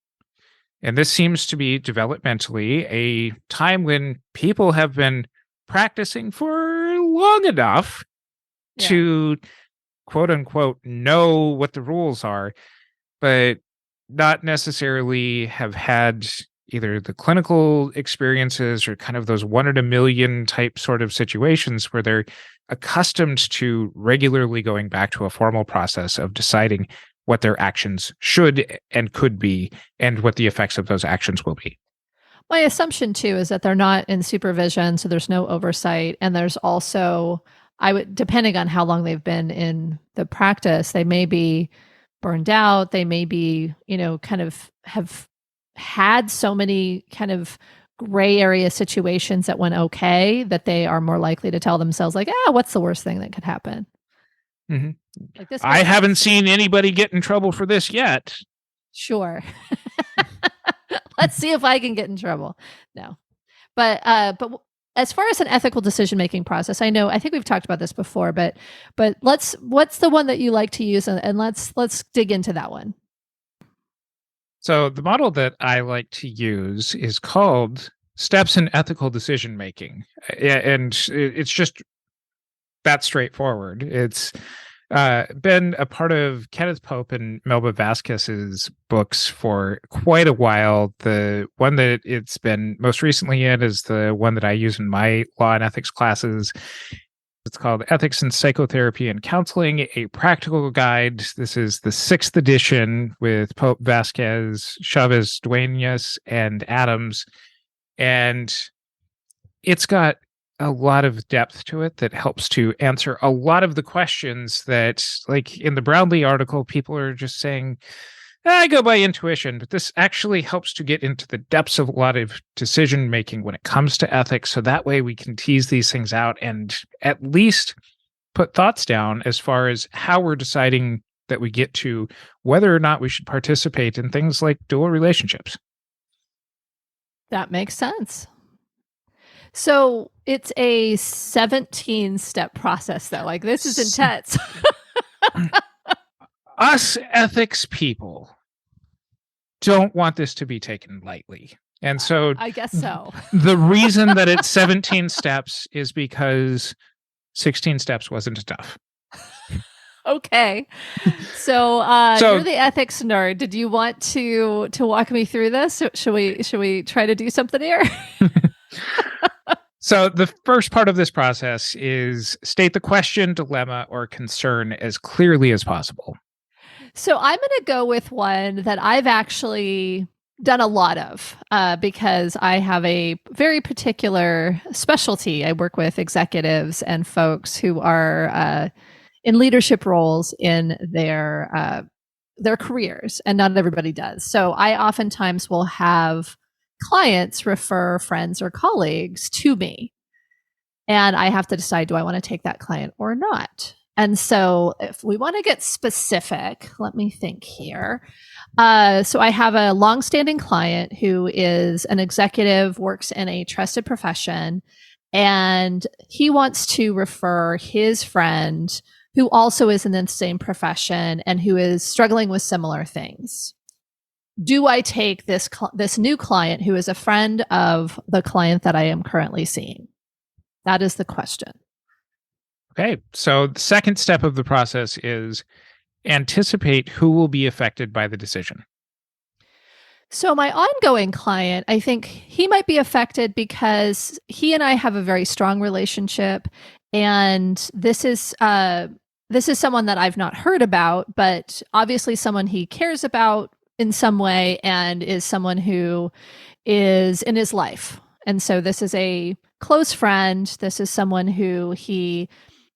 And this seems to be developmentally a time when people have been practicing for long enough to quote unquote know what the rules are, but not necessarily have had either the clinical experiences or kind of those one in a million type sort of situations where they're accustomed to regularly going back to a formal process of deciding what their actions should and could be and what the effects of those actions will be. My assumption too is that they're not in supervision, so there's no oversight. And there's also, depending on how long they've been in the practice, they may be burned out. They may be, kind of have had so many kind of gray area situations that went okay that they are more likely to tell themselves like, what's the worst thing that could happen? Mhm. Like this. I haven't seen anybody get in trouble for this yet. Sure. Let's see if I can get in trouble. No. But as far as an ethical decision-making process, I think we've talked about this before, but what's the one that you like to use, and let's dig into that one. So the model that I like to use is called steps in ethical decision making. And it's just that straightforward. It's been a part of Kenneth Pope and Melba Vasquez's books for quite a while. The one that it's been most recently in is the one that I use in my law and ethics classes. It's called Ethics in Psychotherapy and Counseling, a Practical Guide. This is the 6th edition with Pope, Vasquez, Chavez, Duenas, and Adams. And it's got a lot of depth to it that helps to answer a lot of the questions that, like in the Brownlee article, people are just saying, I go by intuition, but this actually helps to get into the depths of a lot of decision making when it comes to ethics. So that way we can tease these things out and at least put thoughts down as far as how we're deciding that we get to whether or not we should participate in things like dual relationships. That makes sense. So it's a 17-step process, though. Like, this is intense. Us ethics people don't want this to be taken lightly. And so I guess so. The reason that it's 17 steps is because 16 steps wasn't enough. Okay. So you're the ethics nerd. Did you want to walk me through this? Should we try to do something here? So the first part of this process is state the question, dilemma, or concern as clearly as possible. So I'm going to go with one that I've actually done a lot of because I have a very particular specialty. I work with executives and folks who are in leadership roles in their careers, and not everybody does. So I oftentimes will have clients refer friends or colleagues to me, and I have to decide, do I want to take that client or not? And so if we want to get specific, let me think here. So I have a longstanding client who is an executive, works in a trusted profession, and he wants to refer his friend who also is in the same profession and who is struggling with similar things. Do I take this new client who is a friend of the client that I am currently seeing? That is the question. Okay, so the second step of the process is anticipate who will be affected by the decision. So my ongoing client, I think he might be affected because he and I have a very strong relationship, and this is someone that I've not heard about, but obviously someone he cares about in some way and is someone who is in his life. And so this is a close friend. This is someone who he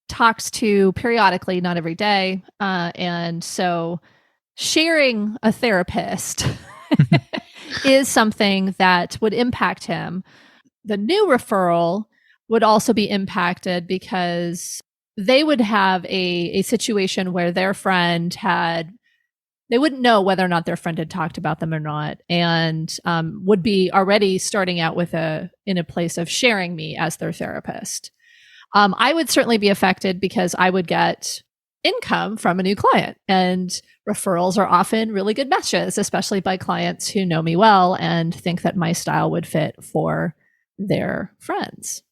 talks to periodically, not every day. And so sharing a therapist is something that would impact him. The new referral would also be impacted because they would have a situation where their friend they wouldn't know whether or not their friend had talked about them or not, and would be already starting out in a place of sharing me as their therapist. I would certainly be affected because I would get income from a new client, and referrals are often really good matches, especially by clients who know me well and think that my style would fit for their friends.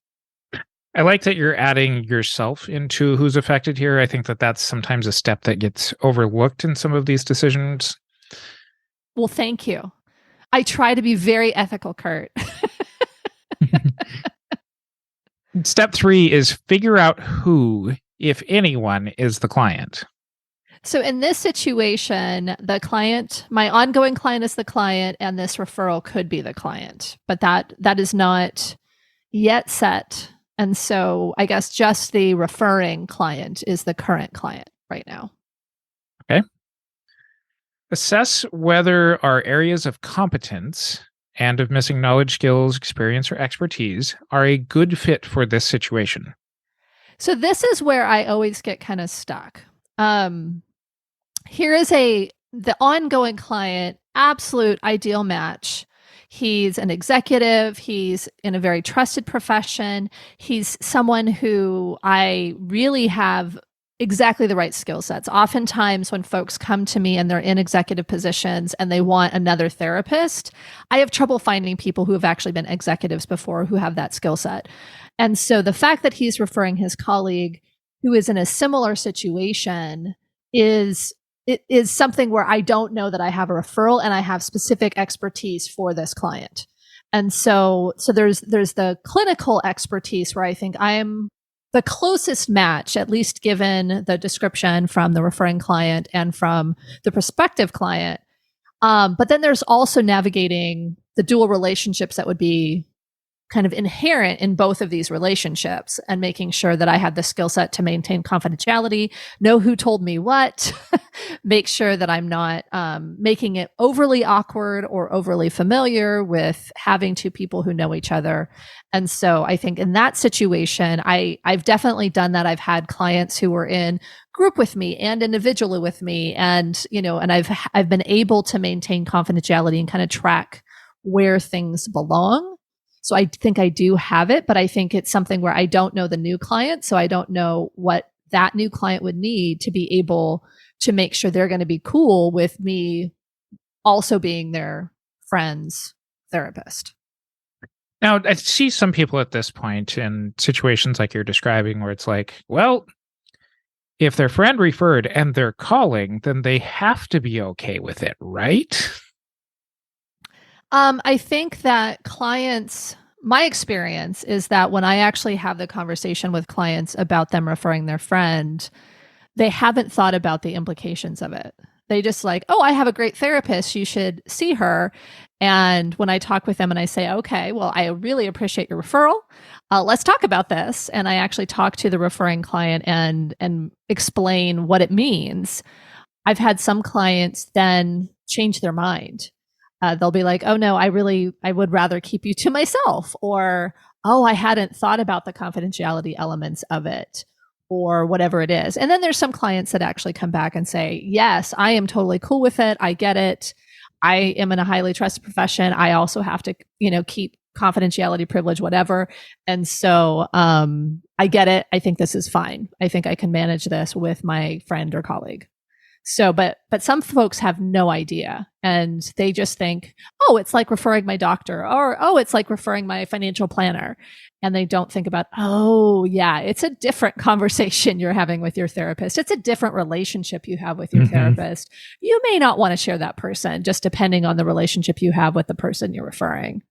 I like that you're adding yourself into who's affected here. I think that that's sometimes a step that gets overlooked in some of these decisions. Well, thank you. I try to be very ethical, Curt. Step 3 is figure out who, if anyone, is the client. So in this situation, the client, my ongoing client is the client, and this referral could be the client, but that is not yet set. And so I guess just the referring client is the current client right now. Okay. Assess whether our areas of competence and of missing knowledge, skills, experience, or expertise are a good fit for this situation. So this is where I always get kind of stuck. Here is the ongoing client, absolute ideal match. He's an executive. He's in a very trusted profession. He's someone who I really have exactly the right skill sets. Oftentimes when folks come to me and they're in executive positions and they want another therapist, I have trouble finding people who have actually been executives before who have that skill set. And so the fact that he's referring his colleague who is in a similar situation is something where I don't know that I have a referral and I have specific expertise for this client. And so there's the clinical expertise where I think I am the closest match, at least given the description from the referring client and from the prospective client. But then there's also navigating the dual relationships that would be kind of inherent in both of these relationships and making sure that I had the skill set to maintain confidentiality, know who told me what, make sure that I'm not making it overly awkward or overly familiar with having two people who know each other. And so I think in that situation, I've definitely done that. I've had clients who were in group with me and individually with me, and I've been able to maintain confidentiality and kind of track where things belong. So I think I do have it, but I think it's something where I don't know the new client. So I don't know what that new client would need to be able to make sure they're going to be cool with me also being their friend's therapist. Now, I see some people at this point in situations like you're describing where it's like, well, if their friend referred and they're calling, then they have to be okay with it, right? I think that my experience is that when I actually have the conversation with clients about them referring their friend, they haven't thought about the implications of it. They just like, oh, I have a great therapist. You should see her. And when I talk with them and I say, okay, well, I really appreciate your referral. Let's talk about this. And I actually talk to the referring client and explain what it means. I've had some clients then change their mind. They'll be like, oh no, I would rather keep you to myself, or, oh, I hadn't thought about the confidentiality elements of it, or whatever it is. And then there's some clients that actually come back and say, yes, I am totally cool with it. I get it. I am in a highly trusted profession. I also have to, keep confidentiality, privilege, whatever. And so I get it. I think this is fine. I think I can manage this with my friend or colleague. So, but some folks have no idea, and they just think, oh, it's like referring my doctor, or, oh, it's like referring my financial planner. And they don't think about, oh yeah, it's a different conversation you're having with your therapist. It's a different relationship you have with your therapist. You may not want to share that person, just depending on the relationship you have with the person you're referring.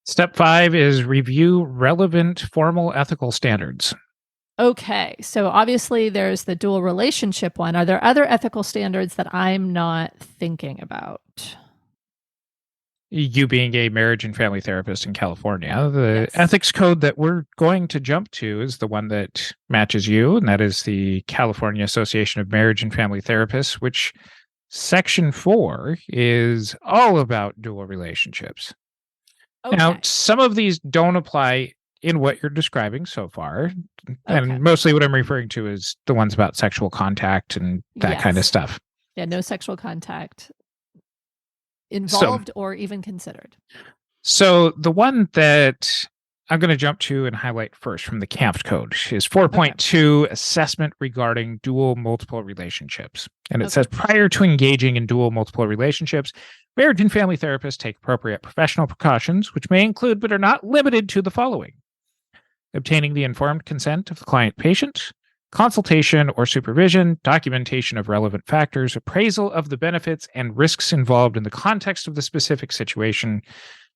Step 5 is review relevant formal ethical standards. Okay, so obviously there's the dual relationship one. Are there other ethical standards that I'm not thinking about? You being a marriage and family therapist in California, the Yes. ethics code that we're going to jump to is the one that matches you, and that is the California Association of Marriage and Family Therapists, which Section 4 is all about dual relationships. Okay. Now, some of these don't apply in what you're describing so far. And Okay. mostly what I'm referring to is the ones about sexual contact and that kind of Yes. stuff. Yeah, no sexual contact involved or even considered. So the one that I'm going to jump to and highlight first from the CAMF code is 4.2 assessment regarding dual multiple relationships. And it says prior to engaging in dual multiple relationships, marriage and family therapists take appropriate professional precautions, which may include but are not limited to the following: obtaining the informed consent of the client patient, consultation or supervision, documentation of relevant factors, appraisal of the benefits and risks involved in the context of the specific situation,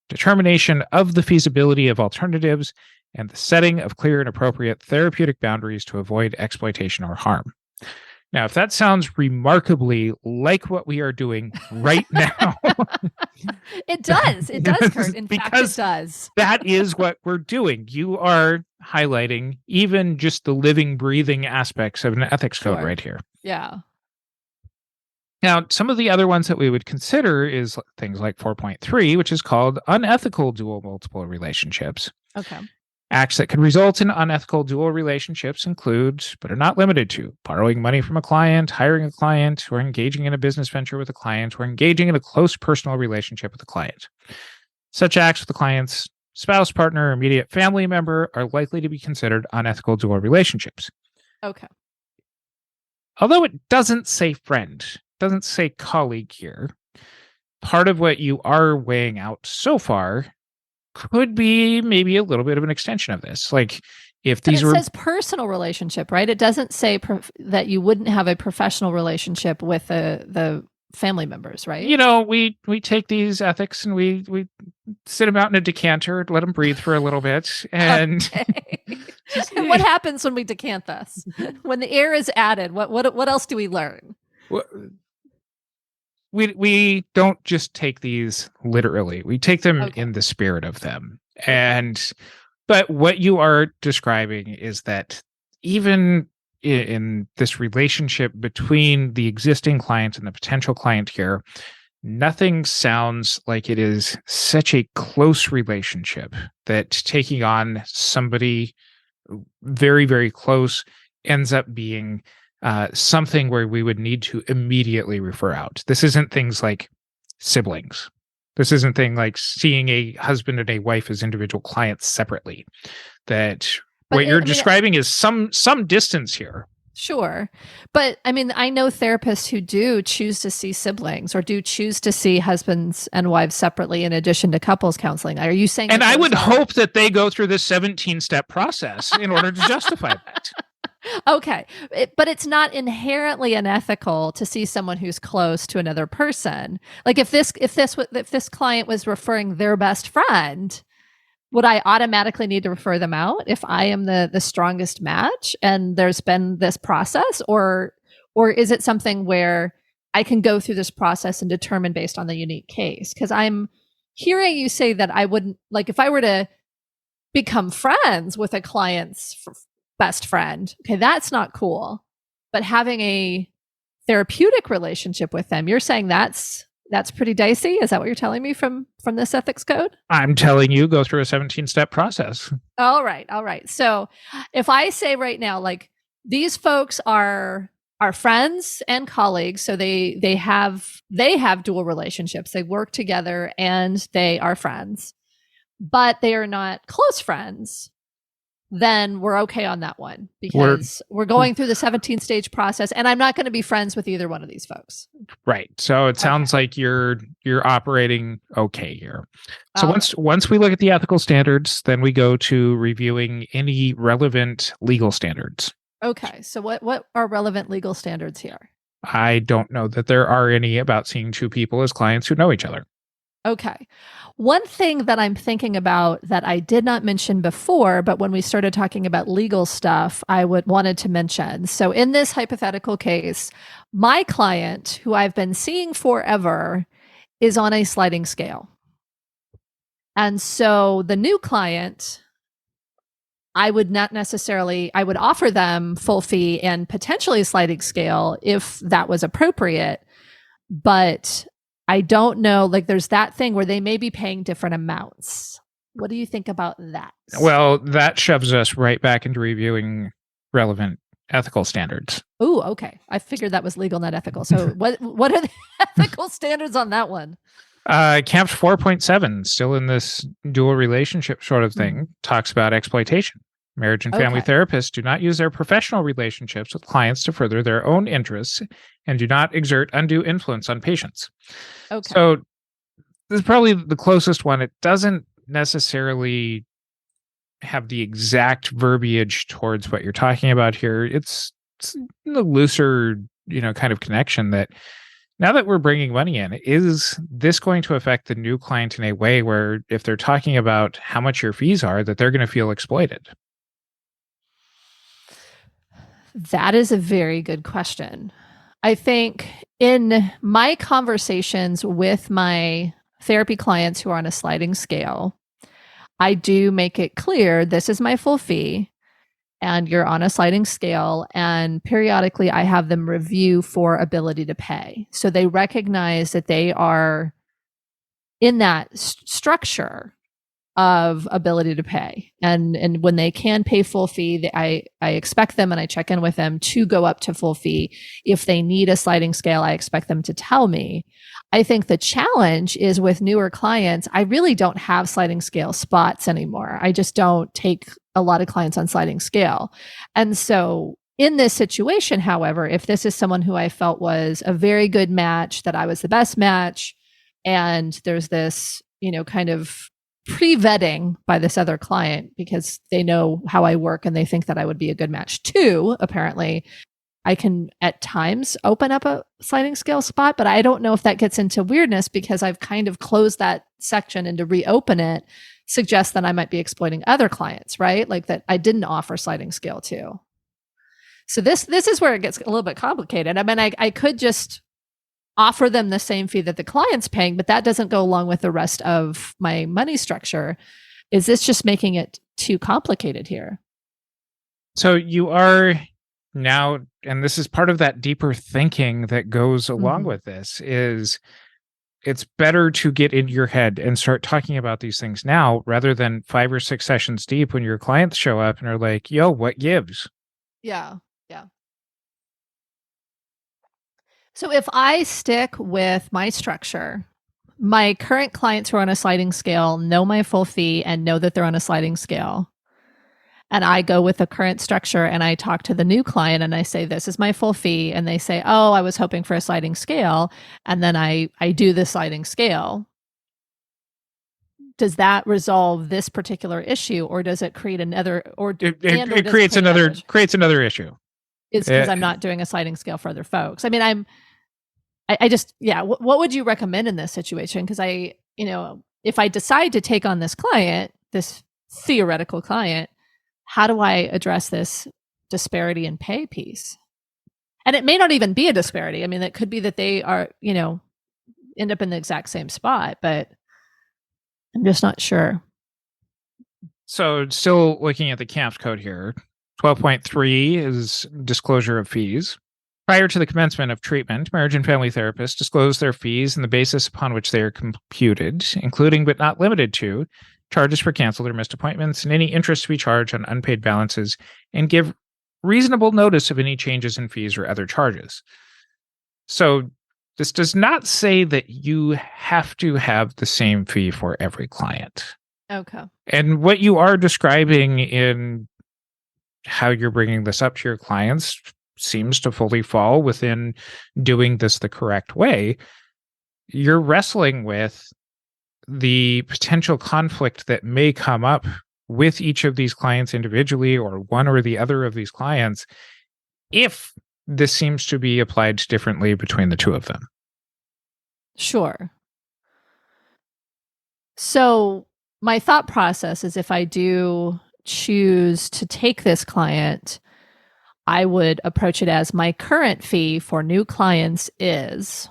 determination of the feasibility of alternatives, and the setting of clear and appropriate therapeutic boundaries to avoid exploitation or harm. Now, if that sounds remarkably like what we are doing right now, it does. It does, Curt. In fact, it does. That is what we're doing. You are highlighting even just the living, breathing aspects of an ethics code right here. Yeah. Now, some of the other ones that we would consider is things like 4.3, which is called unethical dual multiple relationships. Okay. Acts that can result in unethical dual relationships include, but are not limited to, borrowing money from a client, hiring a client, or engaging in a business venture with a client, or engaging in a close personal relationship with a client. Such acts with the client's spouse, partner, or immediate family member are likely to be considered unethical dual relationships. Okay. Although it doesn't say friend, doesn't say colleague here, part of what you are weighing out so far could be maybe a little bit of an extension of this. Like if these were... It says personal relationship, right? It doesn't say that you wouldn't have a professional relationship with the family members, right? You know, we take these ethics and we sit them out in a decanter, let them breathe for a little bit. And, and what happens when we decant this? When the air is added, what else do we learn? We don't just take these literally. We take them in the spirit of them. But what you are describing is that even in this relationship between the existing client and the potential client here, nothing sounds like it is such a close relationship that taking on somebody very, very close ends up being something where we would need to immediately refer out. This isn't things like siblings. This isn't thing like seeing a husband and a wife as individual clients separately. What you're describing is some distance here. Sure. But I mean, I know therapists who do choose to see siblings or do choose to see husbands and wives separately in addition to couples counseling. Are you saying? And I would hope that they go through this 17-step process in order to justify that. Okay. But it's not inherently unethical to see someone who's close to another person. Like if this client was referring their best friend, would I automatically need to refer them out if I am the strongest match and there's been this process, or is it something where I can go through this process and determine based on the unique case? Because I'm hearing you say that I wouldn't, like if I were to become friends with a client's best friend, okay, that's not cool. But having a therapeutic relationship with them, you're saying that's pretty dicey? Is that what you're telling me from this ethics code? I'm telling you, go through a 17-step process. All right. So if I say right now, like these folks are friends and colleagues, so they have dual relationships. They work together and they are friends, but they are not close friends. Then we're okay on that one because we're going through the 17-stage process and I'm not going to be friends with either one of these folks. Right. So it sounds like you're operating okay here. So once we look at the ethical standards, then we go to reviewing any relevant legal standards. Okay. So what are relevant legal standards here? I don't know that there are any about seeing two people as clients who know each other. Okay. One thing that I'm thinking about that I did not mention before, but when we started talking about legal stuff, I wanted to mention. So in this hypothetical case, my client, who I've been seeing forever, is on a sliding scale. And so the new client, I would offer them full fee and potentially a sliding scale if that was appropriate. But I don't know, like there's that thing where they may be paying different amounts. What do you think about that? Well, that shoves us right back into reviewing relevant ethical standards. Oh, okay. I figured that was legal, not ethical. So what are the ethical standards on that one? Camp 4.7, still in this dual relationship sort of thing, talks about exploitation. Marriage and family therapists do not use their professional relationships with clients to further their own interests and do not exert undue influence on patients. Okay. So this is probably the closest one. It doesn't necessarily have the exact verbiage towards what you're talking about here. It's a looser, kind of connection that now that we're bringing money in, is this going to affect the new client in a way where if they're talking about how much your fees are, that they're going to feel exploited? That is a very good question. I think in my conversations with my therapy clients who are on a sliding scale, I do make it clear this is my full fee and you're on a sliding scale. And periodically, I have them review for ability to pay. So they recognize that they are in that structure of ability to pay. And when they can pay full fee, I expect them and I check in with them to go up to full fee. If they need a sliding scale, I expect them to tell me. I think the challenge is with newer clients, I really don't have sliding scale spots anymore. I just don't take a lot of clients on sliding scale. And so in this situation, however, if this is someone who I felt was a very good match, that I was the best match, and there's this, kind of pre-vetting by this other client because they know how I work and they think that I would be a good match too, apparently, I can at times open up a sliding scale spot, but I don't know if that gets into weirdness because I've kind of closed that section, and to reopen it suggests that I might be exploiting other clients, right? Like that I didn't offer sliding scale to. So this is where it gets a little bit complicated. I mean, I could just offer them the same fee that the client's paying, but that doesn't go along with the rest of my money structure. Is this just making it too complicated here? So you are now, and this is part of that deeper thinking that goes along with this, is it's better to get into your head and start talking about these things now rather than 5 or 6 sessions deep when your clients show up and are like, yo, what gives? Yeah. So if I stick with my structure, my current clients who are on a sliding scale know my full fee and know that they're on a sliding scale. And I go with the current structure and I talk to the new client and I say, this is my full fee. And they say, oh, I was hoping for a sliding scale. And then I do the sliding scale. Does that resolve this particular issue, or does it create another, it creates another issue? It's because I'm not doing a sliding scale for other folks. I mean, what would you recommend in this situation? Because if I decide to take on this client, this theoretical client, how do I address this disparity in pay piece? And it may not even be a disparity. I mean, it could be that they are, end up in the exact same spot, but I'm just not sure. So still looking at the CAMPS code here, 12.3 is disclosure of fees. Prior to the commencement of treatment, marriage and family therapists disclose their fees and the basis upon which they are computed, including but not limited to charges for canceled or missed appointments and any interest to be charged on unpaid balances, and give reasonable notice of any changes in fees or other charges. So this does not say that you have to have the same fee for every client. Okay. And what you are describing in how you're bringing this up to your clients seems to fully fall within doing this the correct way. You're wrestling with the potential conflict that may come up with each of these clients individually, or one or the other of these clients, if this seems to be applied differently between the two of them. Sure. So my thought process is, if I do choose to take this client, I would approach it as my current fee for new clients is,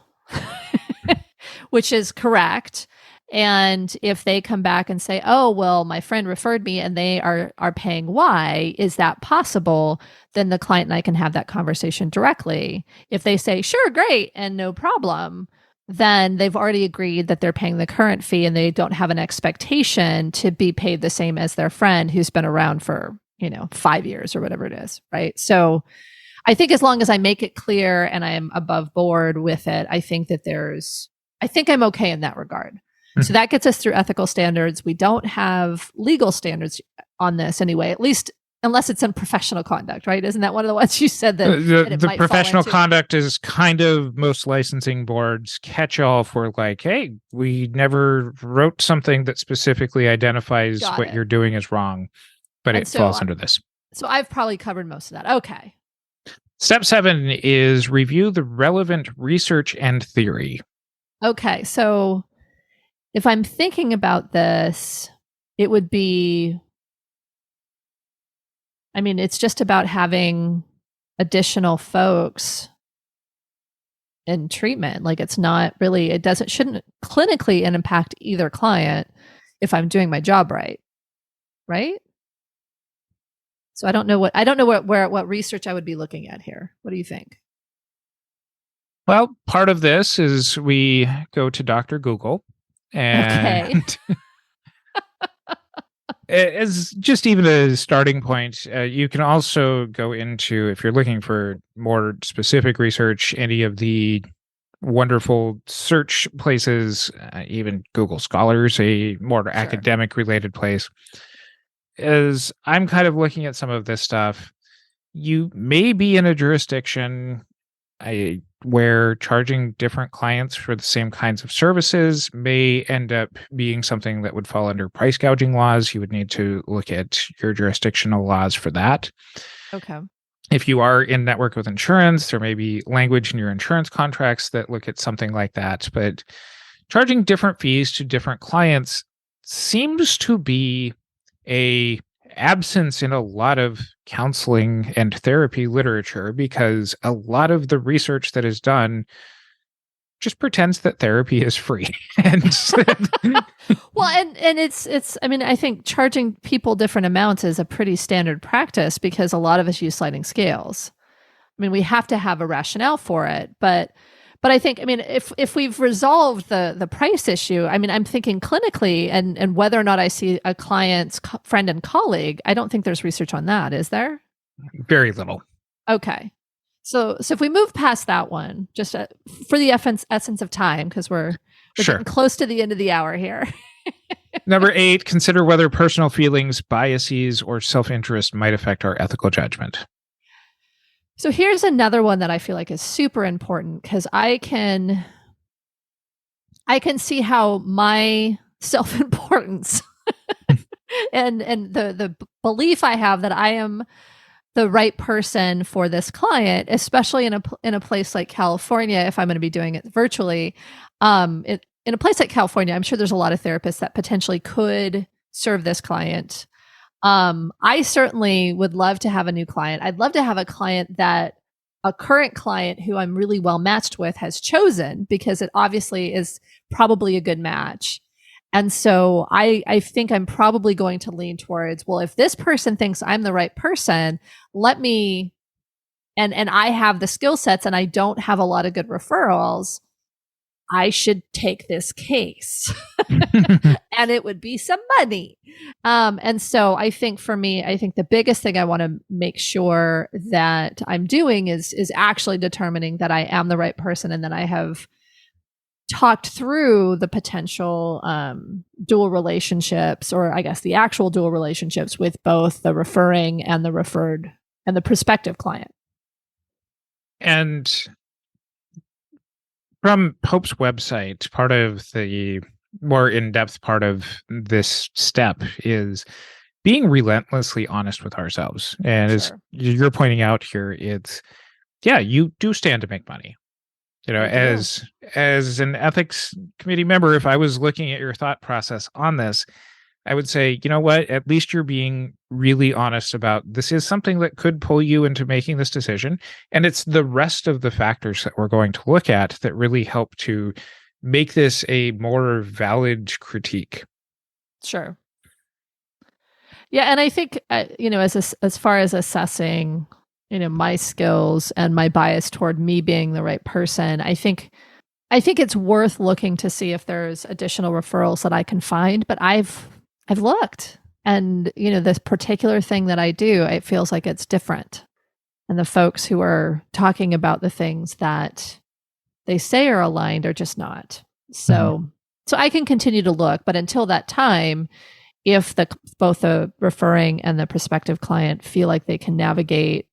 which is correct. And if they come back and say, oh, well, my friend referred me and they are paying Y, is that possible? Then the client and I can have that conversation directly. If they say, sure, great, and no problem, then they've already agreed that they're paying the current fee and they don't have an expectation to be paid the same as their friend who's been around for 5 years or whatever it is, right? So I think as long as I make it clear and I'm above board with it, I think I'm okay in that regard. Mm-hmm. So that gets us through ethical standards. We don't have legal standards on this anyway, at least unless it's in professional conduct, right? Isn't that one of the ones you said that the professional conduct is kind of most licensing boards catch-all for like, hey, we never wrote something that specifically identifies what you're doing is wrong. but And it so, falls under this. so I've probably covered most of that. Okay. Step 7 is review the relevant research and theory. Okay. So if I'm thinking about this, it would be, I mean, it's just about having additional folks in treatment. Like it's not really, shouldn't clinically impact either client if I'm doing my job right. Right? So I don't know what research I would be looking at here. What do you think? Well, part of this is we go to Dr. Google Okay. and as just even a starting point, you can also go into, if you're looking for more specific research, any of the wonderful search places, even Google Scholars, a more Sure. academic related place. As I'm kind of looking at some of this stuff, you may be in a jurisdiction where charging different clients for the same kinds of services may end up being something that would fall under price gouging laws. You would need to look at your jurisdictional laws for that. Okay. If you are in network with insurance, there may be language in your insurance contracts that look at something like that. But charging different fees to different clients seems to be a absence in a lot of counseling and therapy literature, because a lot of the research that is done just pretends that therapy is free. And well, and it's I mean, I think charging people different amounts is a pretty standard practice because a lot of us use sliding scales. I mean, we have to have a rationale for it, but I think, I mean, if we've resolved the price issue, I mean, I'm thinking clinically and whether or not I see a client's friend and colleague, I don't think there's research on that, is there? very little. Okay. So if we move past that one, just for the essence of time, because we're Sure. getting close to the end of the hour here. Number 8, consider whether personal feelings, biases, or self-interest might affect our ethical judgment. So here's another one that I feel like is super important because I can see how my self-importance and the belief I have that I am the right person for this client, especially in a place like California, if I'm going to be doing it virtually. In a place like California, I'm sure there's a lot of therapists that potentially could serve this client. I certainly would love to have a new client. I'd love to have a client that a current client who I'm really well matched with has chosen, because it obviously is probably a good match. And so I think I'm probably going to lean towards, well, if this person thinks I'm the right person, let me, and I have the skill sets and I don't have a lot of good referrals, I should take this case and it would be some money. And so I think for me, I think the biggest thing I want to make sure that I'm doing is actually determining that I am the right person and that I have talked through the potential dual relationships, or I guess the actual dual relationships with both the referring and the referred and the prospective client. And from Hope's website, part of the more in-depth part of this step is being relentlessly honest with ourselves. And as you're pointing out here, it's, yeah, you do stand to make money. You know, as an ethics committee member, if I was looking at your thought process on this, I would say, you know what, at least you're being really honest about this is something that could pull you into making this decision. And it's the rest of the factors that we're going to look at that really help to make this a more valid critique. Sure. Yeah. And I think, as far as assessing, my skills and my bias toward me being the right person, I think it's worth looking to see if there's additional referrals that I can find, but I've looked, and this particular thing that I do, it feels like it's different. And the folks who are talking about the things that they say are aligned are just not. So I can continue to look, but until that time, if both the referring and the prospective client feel like they can navigate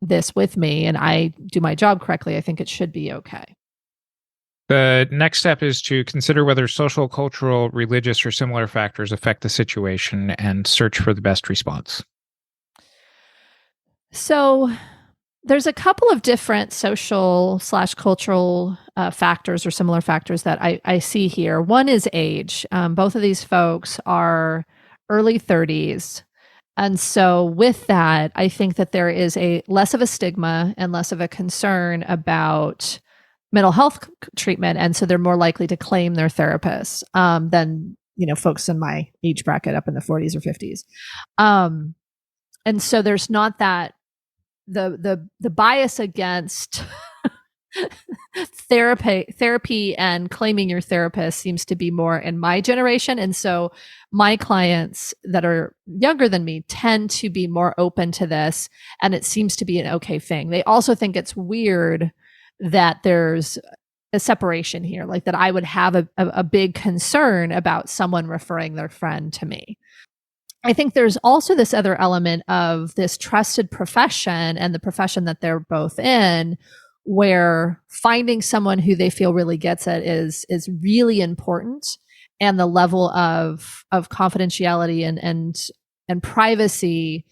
this with me and I do my job correctly, I think it should be okay. The next step is to consider whether social, cultural, religious, or similar factors affect the situation and search for the best response. So there's a couple of different social / cultural factors or similar factors that I see here. One is age. Both of these folks are early 30s. And so with that, I think that there is a less of a stigma and less of a concern about mental health treatment. And so they're more likely to claim their therapist than, folks in my age bracket up in the 40s or 50s. And so there's not that the bias against therapy and claiming your therapist seems to be more in my generation. And so my clients that are younger than me tend to be more open to this, and it seems to be an okay thing. They also think it's weird that there's a separation here, like that I would have a big concern about someone referring their friend to me. I think there's also this other element of this trusted profession and the profession that they're both in, where finding someone who they feel really gets it is really important, and the level of confidentiality and privacy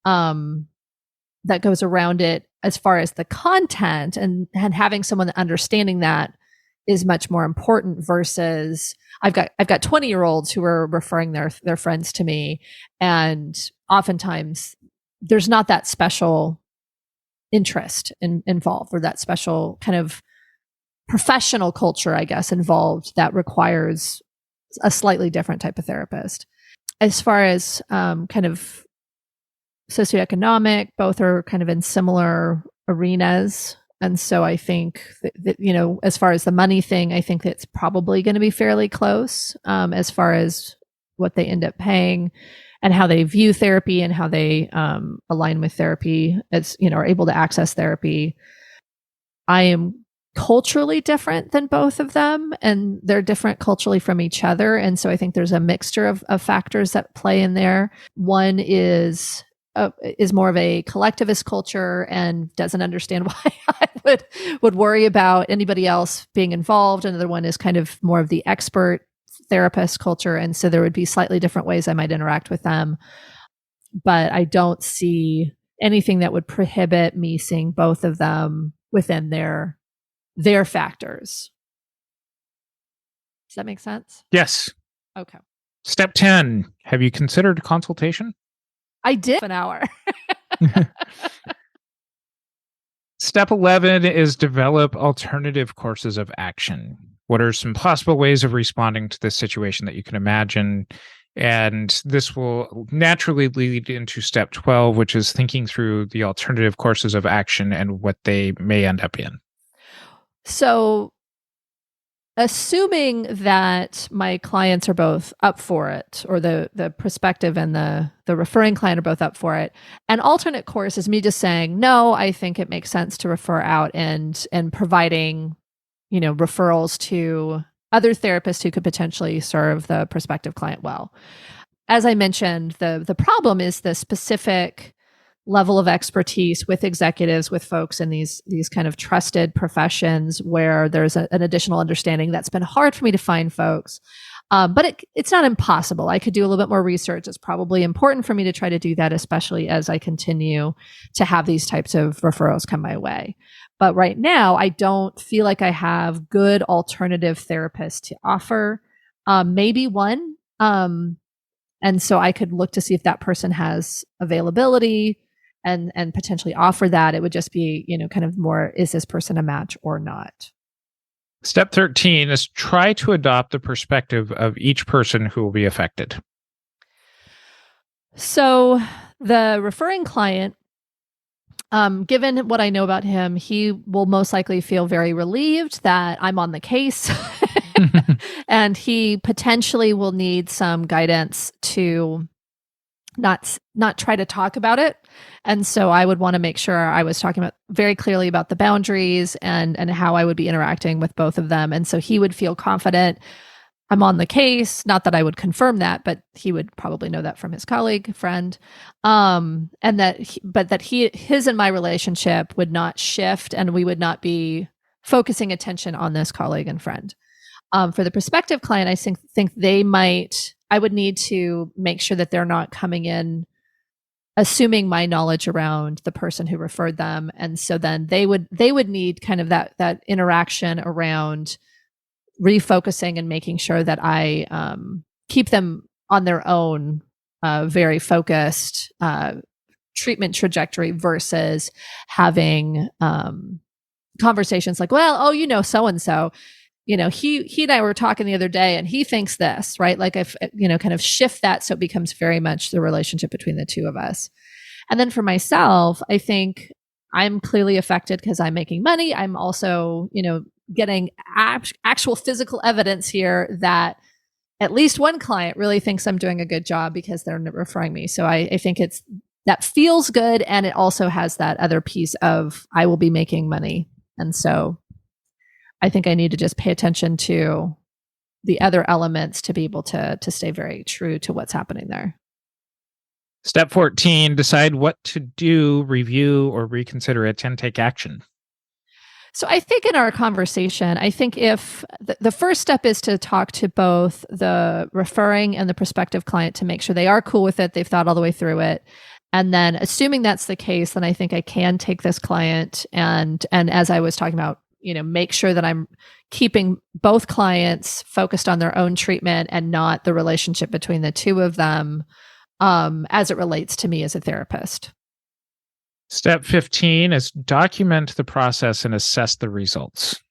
that goes around it as far as the content and having someone understanding that is much more important versus I've got 20-year-olds who are referring their friends to me, and oftentimes there's not that special interest involved, or that special kind of professional culture, I guess, involved that requires a slightly different type of therapist. As far as kind of socioeconomic, both are kind of in similar arenas. And so I think that, as far as the money thing, I think it's probably going to be fairly close as far as what they end up paying and how they view therapy and how they align with therapy, as are able to access therapy. I am culturally different than both of them, and they're different culturally from each other. And so I think there's a mixture of factors that play in there. One is more of a collectivist culture and doesn't understand why I would worry about anybody else being involved. Another one is kind of more of the expert therapist culture. And so there would be slightly different ways I might interact with them. But I don't see anything that would prohibit me seeing both of them within their factors. Does that make sense? Yes. Okay. Step 10. Have you considered consultation? I did an hour. Step 11 is develop alternative courses of action. What are some possible ways of responding to this situation that you can imagine? And this will naturally lead into step 12, which is thinking through the alternative courses of action and what they may end up in. So, assuming that my clients are both up for it, or the prospective and the referring client are both up for it, an alternate course is me just saying, no, I think it makes sense to refer out and providing, referrals to other therapists who could potentially serve the prospective client well. As I mentioned, the problem is the specific level of expertise with executives, with folks in these kind of trusted professions where there's an additional understanding that's been hard for me to find folks. But it's not impossible. I could do a little bit more research. It's probably important for me to try to do that, especially as I continue to have these types of referrals come my way. But right now, I don't feel like I have good alternative therapists to offer. Maybe one. And so I could look to see if that person has availability and potentially offer that. It would just be, kind of more, is this person a match or not? Step 13 is try to adopt the perspective of each person who will be affected. So the referring client, given what I know about him, he will most likely feel very relieved that I'm on the case. And he potentially will need some guidance to not try to talk about it. And so I would want to make sure I was talking about very clearly about the boundaries and how I would be interacting with both of them. And so he would feel confident I'm on the case. Not that I would confirm that, but he would probably know that from his colleague, friend. And that his and my relationship would not shift, and we would not be focusing attention on this colleague and friend. For the prospective client, I think I would need to make sure that they're not coming in assuming my knowledge around the person who referred them. And so then they would need kind of that interaction around refocusing and making sure that I keep them on their own very focused treatment trajectory versus having conversations like, well, so-and-so, he and I were talking the other day and he thinks this, right? Like if, kind of shift that so it becomes very much the relationship between the two of us. And then for myself, I think I'm clearly affected because I'm making money. I'm also, getting actual physical evidence here that at least one client really thinks I'm doing a good job because they're referring me. So I think that feels good. And it also has that other piece of I will be making money. And so I think I need to just pay attention to the other elements to be able to stay very true to what's happening there. Step 14, decide what to do, review, or reconsider it, and take action. So I think in our conversation, I think if the first step is to talk to both the referring and the prospective client to make sure they are cool with it, they've thought all the way through it. And then assuming that's the case, then I think I can take this client and as I was talking about, make sure that I'm keeping both clients focused on their own treatment and not the relationship between the two of them as it relates to me as a therapist. Step 15 is document the process and assess the results.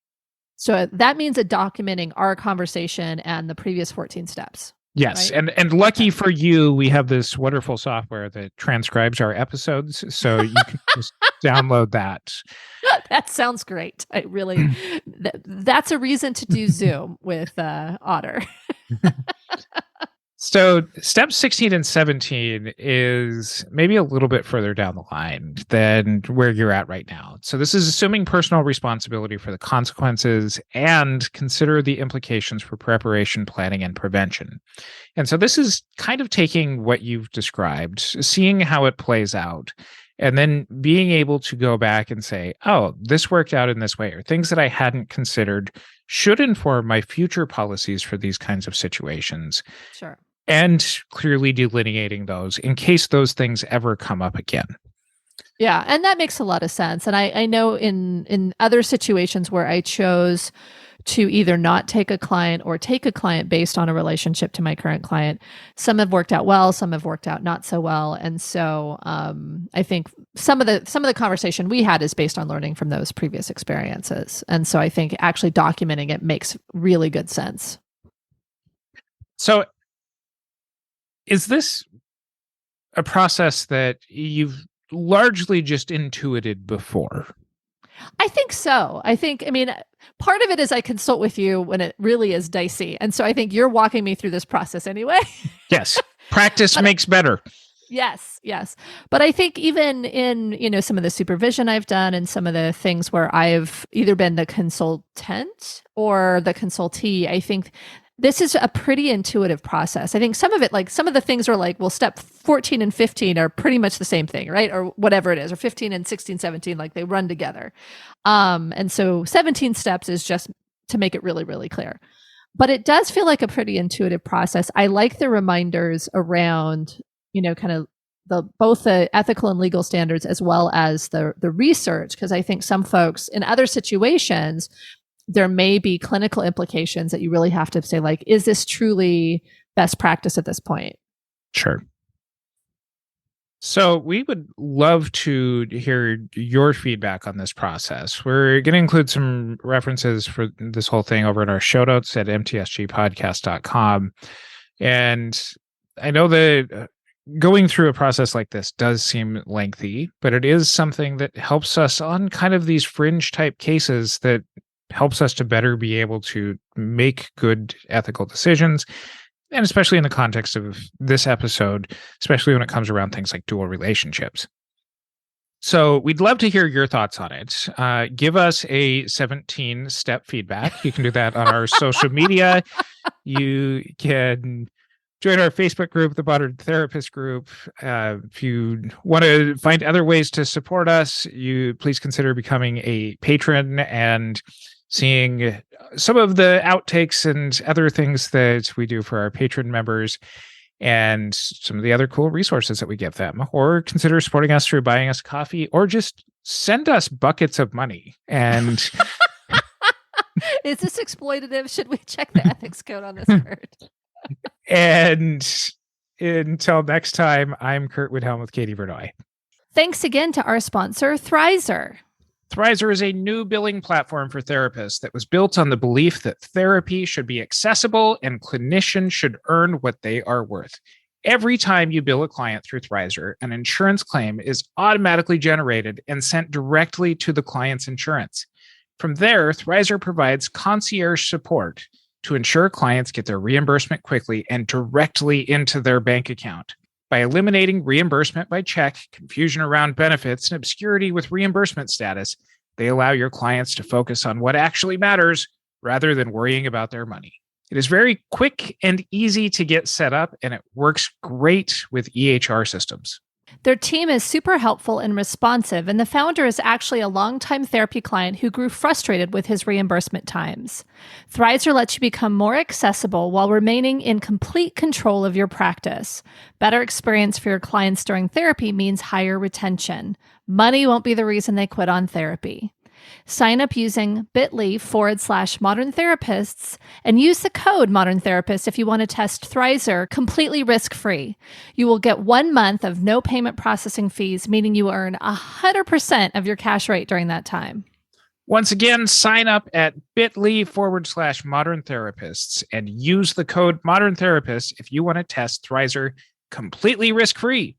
So that means documenting our conversation and the previous 14 steps. Yes. Right? And lucky for you, we have this wonderful software that transcribes our episodes. So you can just download that. That sounds great. I really, that's a reason to do Zoom with Otter. So step 16 and 17 is maybe a little bit further down the line than where you're at right now. So this is assuming personal responsibility for the consequences and consider the implications for preparation, planning, and prevention. And so this is kind of taking what you've described, seeing how it plays out, and then being able to go back and say, oh, this worked out in this way, or things that I hadn't considered should inform my future policies for these kinds of situations. Sure. And clearly delineating those in case those things ever come up again. Yeah, and that makes a lot of sense. And I know in other situations where I chose to either not take a client or take a client based on a relationship to my current client, some have worked out well, some have worked out not so well. And so I think some of the conversation we had is based on learning from those previous experiences. And so I think actually documenting it makes really good sense. So is this a process that you've largely just intuited before? I think so. Part of it is I consult with you when it really is dicey. And so I think you're walking me through this process anyway. Yes. Practice makes better. Yes. But I think even in, some of the supervision I've done and some of the things where I've either been the consultant or the consultee, I think this is a pretty intuitive process. I think some of it, like some of the things are like, well, step 14 and 15 are pretty much the same thing, right? Or whatever it is, or 15 and 16, 17, like they run together. And so 17 steps is just to make it really, really clear. But it does feel like a pretty intuitive process. I like the reminders around, kind of both the ethical and legal standards as well as the research, because I think some folks in other situations, there may be clinical implications that you really have to say, like, is this truly best practice at this point? Sure. So we would love to hear your feedback on this process. We're going to include some references for this whole thing over in our show notes at mtsgpodcast.com. And I know that going through a process like this does seem lengthy, but it is something that helps us on kind of these fringe type cases that helps us to better be able to make good ethical decisions. And especially in the context of this episode, especially when it comes around things like dual relationships. So we'd love to hear your thoughts on it. Give us a 17-step feedback. You can do that on our social media. You can Join our Facebook group, the Modern Therapist Group. If you want to find other ways to support us, you please consider becoming a patron and seeing some of the outtakes and other things that we do for our patron members and some of the other cool resources that we give them. Or consider supporting us through buying us coffee, or just send us buckets of money. And is this exploitative? Should we check the ethics code on this bird? And until next time, I'm Curt Widhelm with Katie Vernoy. Thanks again to our sponsor, Thrizer. Thrizer is a new billing platform for therapists that was built on the belief that therapy should be accessible and clinicians should earn what they are worth. Every time you bill a client through Thrizer, an insurance claim is automatically generated and sent directly to the client's insurance. From there, Thrizer provides concierge support to ensure clients get their reimbursement quickly and directly into their bank account. By eliminating reimbursement by check, confusion around benefits, and obscurity with reimbursement status, they allow your clients to focus on what actually matters rather than worrying about their money. It is very quick and easy to get set up, and it works great with EHR systems. Their team is super helpful and responsive, and the founder is actually a longtime therapy client who grew frustrated with his reimbursement times. Thrizer lets you become more accessible while remaining in complete control of your practice. Better experience for your clients during therapy means higher retention. Money won't be the reason they quit on therapy. Sign up using bit.ly/modern therapists and use the code modern therapist if you want to test Thrizer completely risk-free. You will get 1 month of no payment processing fees, meaning you earn 100% of your cash rate during that time. Once again, sign up at bit.ly/modern therapists and use the code modern therapist if you want to test Thrizer completely risk-free.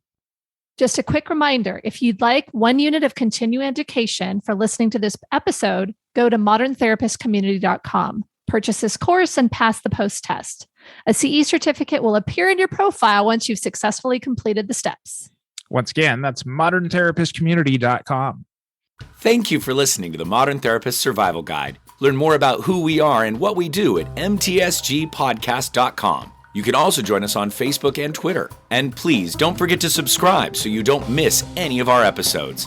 Just a quick reminder, if you'd like 1 unit of continuing education for listening to this episode, go to moderntherapistcommunity.com. Purchase this course and pass the post-test. A CE certificate will appear in your profile once you've successfully completed the steps. Once again, that's moderntherapistcommunity.com. Thank you for listening to the Modern Therapist Survival Guide. Learn more about who we are and what we do at mtsgpodcast.com. You can also join us on Facebook and Twitter. And please don't forget to subscribe so you don't miss any of our episodes.